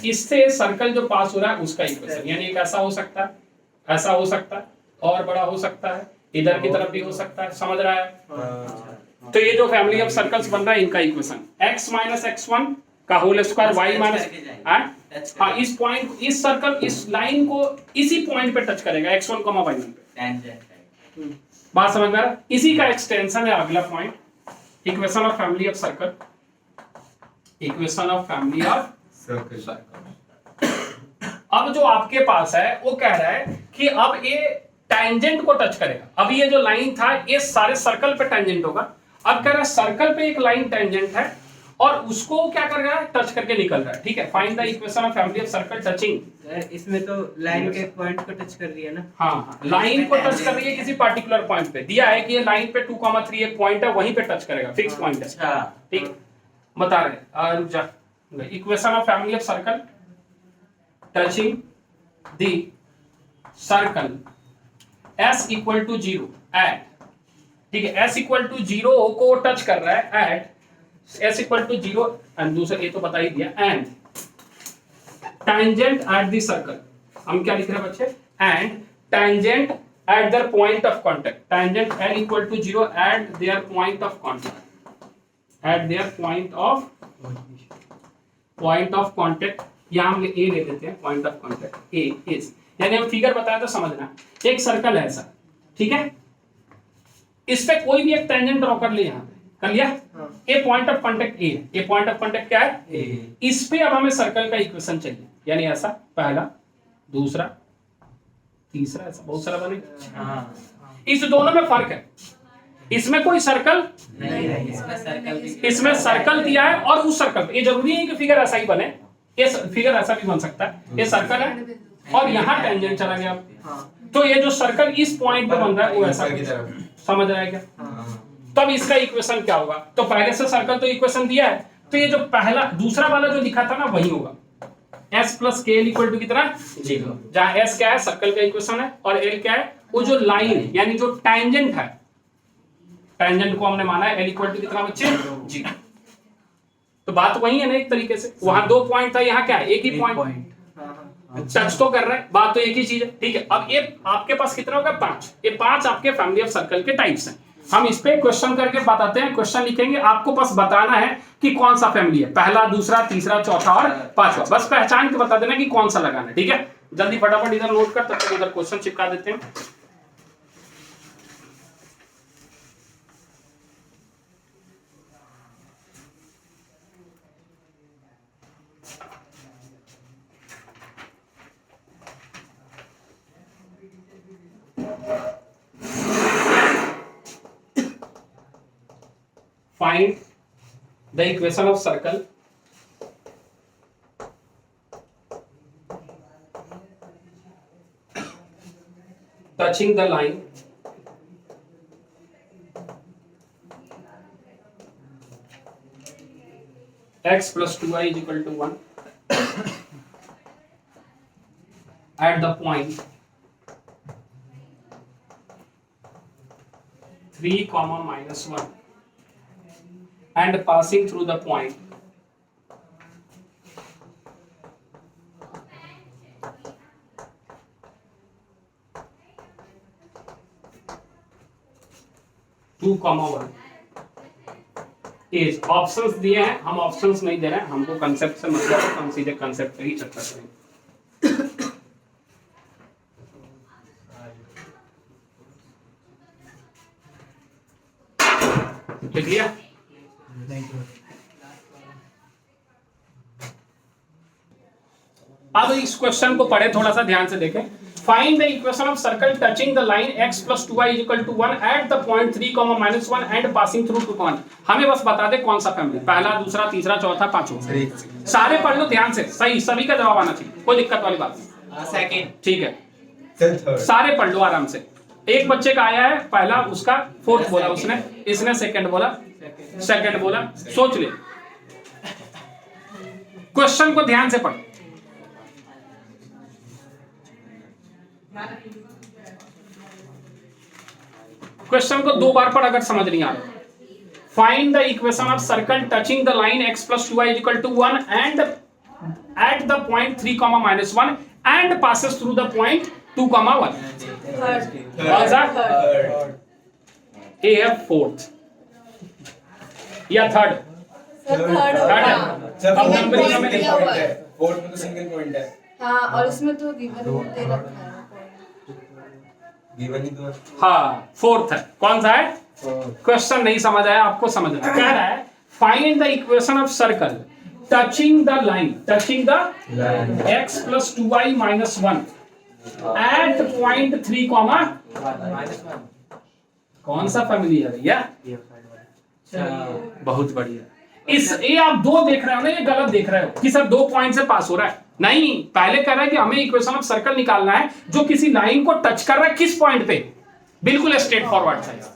इससे सर्कल जो पास हो रहा है उसका इक्वेशन, यानी एक ऐसा हो सकता है, ऐसा हो सकता है, और बड़ा हो सकता है, इधर की तरफ भी हो सकता है, समझ रहा है? तो ये जो फैमिली ऑफ सर्कल्स बन रहा है इनका इक्वेशन x माइनस x1 का होल स्क्वायर y माइनस, हाँ इस पॉइंट, इस सर्कल, इस लाइन को इसी पॉइंट पे टच करेगा x1, y1 पे। बात समझ में आ रहा है? इसी का एक्सटेंशन है अगला point, equation of family of circle, equation of family of circle. अब जो आपके पास है वो कह रहा है कि अब ये टेंजेंट को टच करेगा। अब ये जो लाइन था ये सारे सर्कल पे टेंजेंट होगा। अब कह रहा है सर्कल पे एक लाइन टेंजेंट है और उसको क्या कर रहा है, टच करके निकल रहा है। ठीक है, find the equation of family of circle touching. Sir इसमें तो लाइन के पॉइंट को टच कर रही है ना। हाँ, लाइन को टच कर रही है किसी पर्टिकुलर पॉइंट पे। दिया है कि ये लाइन पे 2,3 एक पॉइंट है, वहीं पे टच करेगा, फिक्स पॉइंट है। ठीक, बता रहे equation of family of circle touching the circle s equal to 0 at, ठीक है, s इक्वल टू 0 को टच कर रहा है at s equal to 0 and दूसरा ये तो बता ही दिया, and tangent at the circle. हम क्या लिख रहे हैं बच्चे, and tangent at their point of contact, tangent n equal to 0 at their point of contact, at their point of contact. यहां हम a ले देते हैं, point of contact a is, यानी हम फिगर बताया तो समझना, एक सर्कल है ऐसा, ठीक है, इस पे कोई भी एक टेंजेंट ड्रॉ कर ले, यहां पे कर लिया, ए पॉइंट ऑफ कांटेक्ट ए, ये पॉइंट ऑफ कांटेक्ट क्या है ए। इस पे अब हमें सर्कल का इक्वेशन चाहिए, यानी ऐसा पहला, दूसरा, तीसरा, ऐसा बहुत सारा बनेगा। इस दोनों में फर्क है, इसमें कोई सर्कल नहीं, इसमें सर्कल दिया है और उस सर्कल, ये जरूरी है कि फिगर ऐसा ही बने, ये फिगर ऐसा भी बन सकता है, ये सर्कल है और यहाँ टेंजेंट चला गया, तो ये जो सर्कल इस पॉइंट पे बन रहा है वो ऐसा, समझ रहा है क्या? तब इसका इक्वेशन क्या होगा? तो पहले से सर्कल तो इक्वेशन दिया है, तो ये जो पहला दूसरा वाला जो लिखा था ना वही होगा, s प्लस के एल इक्वल टू कितना 0, जहां s क्या है सर्कल का इक्वेशन है और l क्या है वो जो लाइन यानी जो टेंजेंट है, टेंजेंट को हमने माना है l इक्वल टू कितना बच्चे 0। तो बात वही है ना, एक तरीके से वहां 2 पॉइंट था, यहाँ क्या है एक ही पॉइंट टच तो कर रहा है, बात तो एक ही चीज है। ठीक है, अब ये आपके पास कितना होगा 5, ये 5 आपके फैमिली ऑफ सर्कल के टाइप्स हैं। हम इस पे क्वेश्चन करके बताते हैं, क्वेश्चन लिखेंगे, आपको बस बताना है कि कौन सा फैमिली है, पहला, दूसरा, तीसरा, चौथा और पांचवा, बस पहचान के बता देना कि कौन सा लगाना है। ठीक है, जल्दी फटाफट इधर नोट कर, तब तक इधर क्वेश्चन चिपका देते हैं। Find the equation of circle touching the line x plus 2y is equal to 1 at the point 3, minus 1 and passing through the point 2, 1 is, options दिए हैं, हम ऑप्शंस नहीं दे रहे हैं, हमको कंसेप्ट से मतलब है, हम सीधे कंसेप्ट पे ही चर्चा करेंगे। क्लियर? अब इस क्वेश्चन को पढ़े, थोड़ा सा ध्यान से देखें। Find the equation of circle touching the line x plus 2y is equal to 1 at the point 3, minus 1 and passing through 2 point। हमें बस बता दे कौन सा फैमिली, पहला, दूसरा, तीसरा, चौथा, पांचवा, सारे पढ़ लो ध्यान से, सही सभी का जवाब आना चाहिए, कोई दिक्कत वाली बात नहीं। सेकंड, ठीक है, सारे पढ़ लो आराम से। एक बच्चे का आया है पहला, उसका 4th बोला उसने, इसने 2nd बोला, 2nd बोला, सोच ले, क्वेश्चन को ध्यान से पढ़। क्वेश्चन को 2 बार पढ़ अगर समझ नहीं आ रहा। Find the equation of circle touching the line x plus 2y is equal to 1 and at the point 3 comma minus 1 and passes through the point 2 comma 1. Third. What's that? Third. A है fourth या third? Sir third Third है। होगा। अब Single numbering point में दिया हुआ है। Fourth में तो सिंगल पॉइंट है। हाँ और इसमें तो गिवन दे रखा है गिवन ही तो है। हाँ फोर्थ है। कौन सा है? क्वेश्चन नहीं समझ आया आपको, समझना कह रहा है find the equation of circle touching the line x plus 2y minus 1 at point 3 comma कौन सा फैमिली है भैया? बहुत बढ़िया। इस ये आप दो देख रहे हो ना, ये गलत देख रहे हो कि सर 2 पॉइंट से पास हो रहा है। नहीं, पहले कह रहा है कि हमें इक्वेशन ऑफ सर्कल निकालना है जो किसी लाइन को टच कर रहा है किस पॉइंट पे। बिल्कुल स्ट्रेट फॉरवर्ड है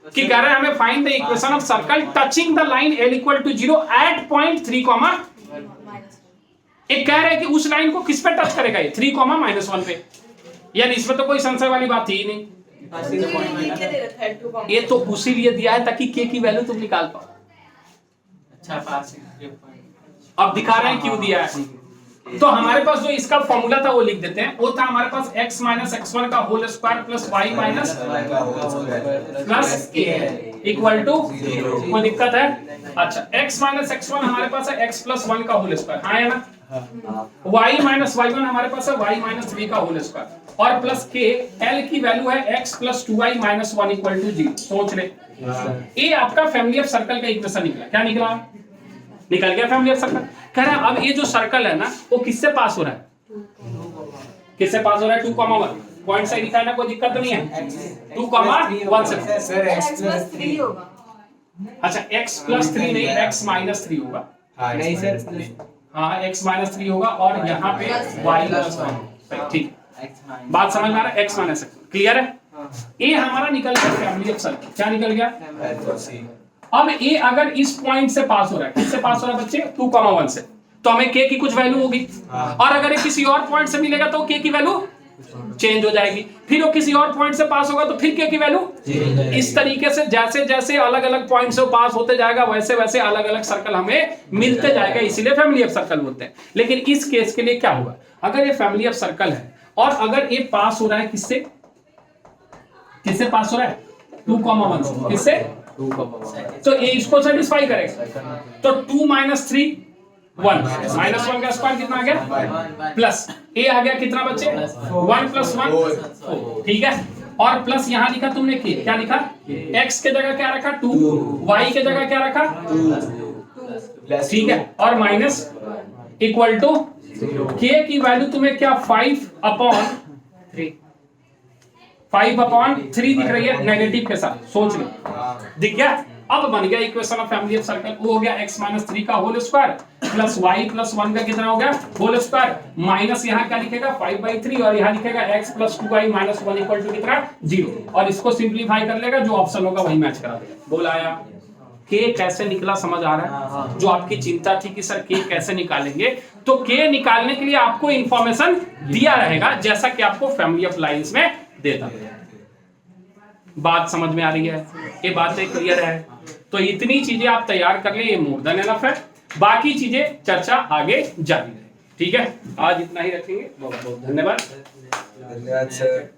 कि कह रहा है हमें find the equation of circle touching the line l equal to 0 at point 3 comma एक कह रहा है कि उस लाइन को किस पे टच करेगा ये 3 comma -1 पे। यानी इसमें तो कोई संशय वाली बात ही नहीं। लिखे दे रखा है 2 comma ये तो उसी लिए दिया है ताकि k की वैल्यू तुम निकाल पाओ। अच्छा पासिंग अब दिखा रहे हैं क्यों दिया है। तो हमारे पास जो इसका फॉर्मूला था वो लिख देते हैं। वो था हमारे पास x - x1 का whole square plus y minus plus a equal to कोई दिक्कत है? अच्छा x - x1 हमारे पास है x + 1 का होल स्क्वायर, हाँ है ना? y - y1 हमारे पास है y - 3 का होल स्क्वायर और प्लस k l की वैल्यू है x + 2y - 1 इक्वल टू 0। सोच ले, ये आपका फैमिली ऑफ सर्कल का इक्वेशन निकला। क्या निकला? निकल गया फैमिली ऑफ सर्कल। कह रहा है अब ये जो सर्कल है ना वो किससे पास हो रहा है? किससे पास हो रहा है? 2 comma 1 पॉइंट से लिखा है ना, कोई दिक्कत तो नहीं है। 2 comma 1 से सर x plus 3 होगा। अच्छा x + 3 नहीं x - 3 होगा। नहीं सर हाँ x - 3 होगा और यहाँ पे y + 1। ठीक, बात समझ में आ रहा है? x - 1 क्लियर है? ये हमारा निकल गया फैमिली ऑफ सर्कल। क्या निकल गया? अब ये अगर इस पॉइंट से पास हो रहा है, किससे पास हो रहा है बच्चे? 2 comma 1 से, तो हमें k की कुछ वैल्यू होगी और अगर ये किसी और पॉइंट से मिलेगा तो k की वैल्यू चेंज हो जाएगी। फिर वो किसी और पॉइंट से पास होगा तो फिर k की वैल्यू इस तरीके से जैसे जैसे अलग अलग पॉइंट से पास होते जाएगा वैसे वैसे अलग अलग सर्कल हमें मिलते जाएगा, इसीलिए फैमिली ऑफ सर्कल बोलते हैं। लेकिन इस केस के लिए क्या होगा? अगर ये फैमिली ऑफ सर्कल है और अगर ये पास हो रहा है किससे? किससे पास हो रहा है? 2 comma 1 से। किससे? तो ये इसको सेटिस्फाई करेगा। तो 2 - 3 1 -1 का स्क्वायर कितना आ गया? प्लस ए आ गया कितना बच्चे? 1 + 1 4। ठीक है, और प्लस यहाँ लिखा तुमने के, क्या लिखा? x के जगह क्या रखा? 2, y के जगह क्या रखा? 2। ठीक है, और माइनस इक्वल टू k की वैल्यू तुम्हें क्या 5/3 दिख रही है नेगेटिव के साथ। सोच लो, दिख गया? अब बन गया equation of family of circle. वो हो गया x - 3 का होल स्क्वायर प्लस y + 1 का कितना हो गया? होल स्क्वायर माइनस यहाँ क्या लिखेगा? 5/3 और यहाँ लिखेगा x + 2y - 1 इक्वल टू कितना? 0। और इसको सिंप्लीफाई कर लेगा, जो ऑप्शन होगा वही मैच करा देगा। बोला आया? k कैसे निकला समझ आ रहा है? जो आपकी चिंता थी कि सर k कैसे निकालेंगे, तो k निकालने के लिए आपको इंफॉर्मेशन दिया रहेगा जैसा कि आपको फैमिली ऑफ लाइंस में देता है। बात समझ में आ रही है? ये बातें क्लियर है? तो इतनी चीजें आप तैयार कर ले, ये मोर देन एनफ है। बाकी चीजें चर्चा आगे जारी है। ठीक है, आज इतना ही रखेंगे। बहुत बहुत धन्यवाद। धन्यवाद सर।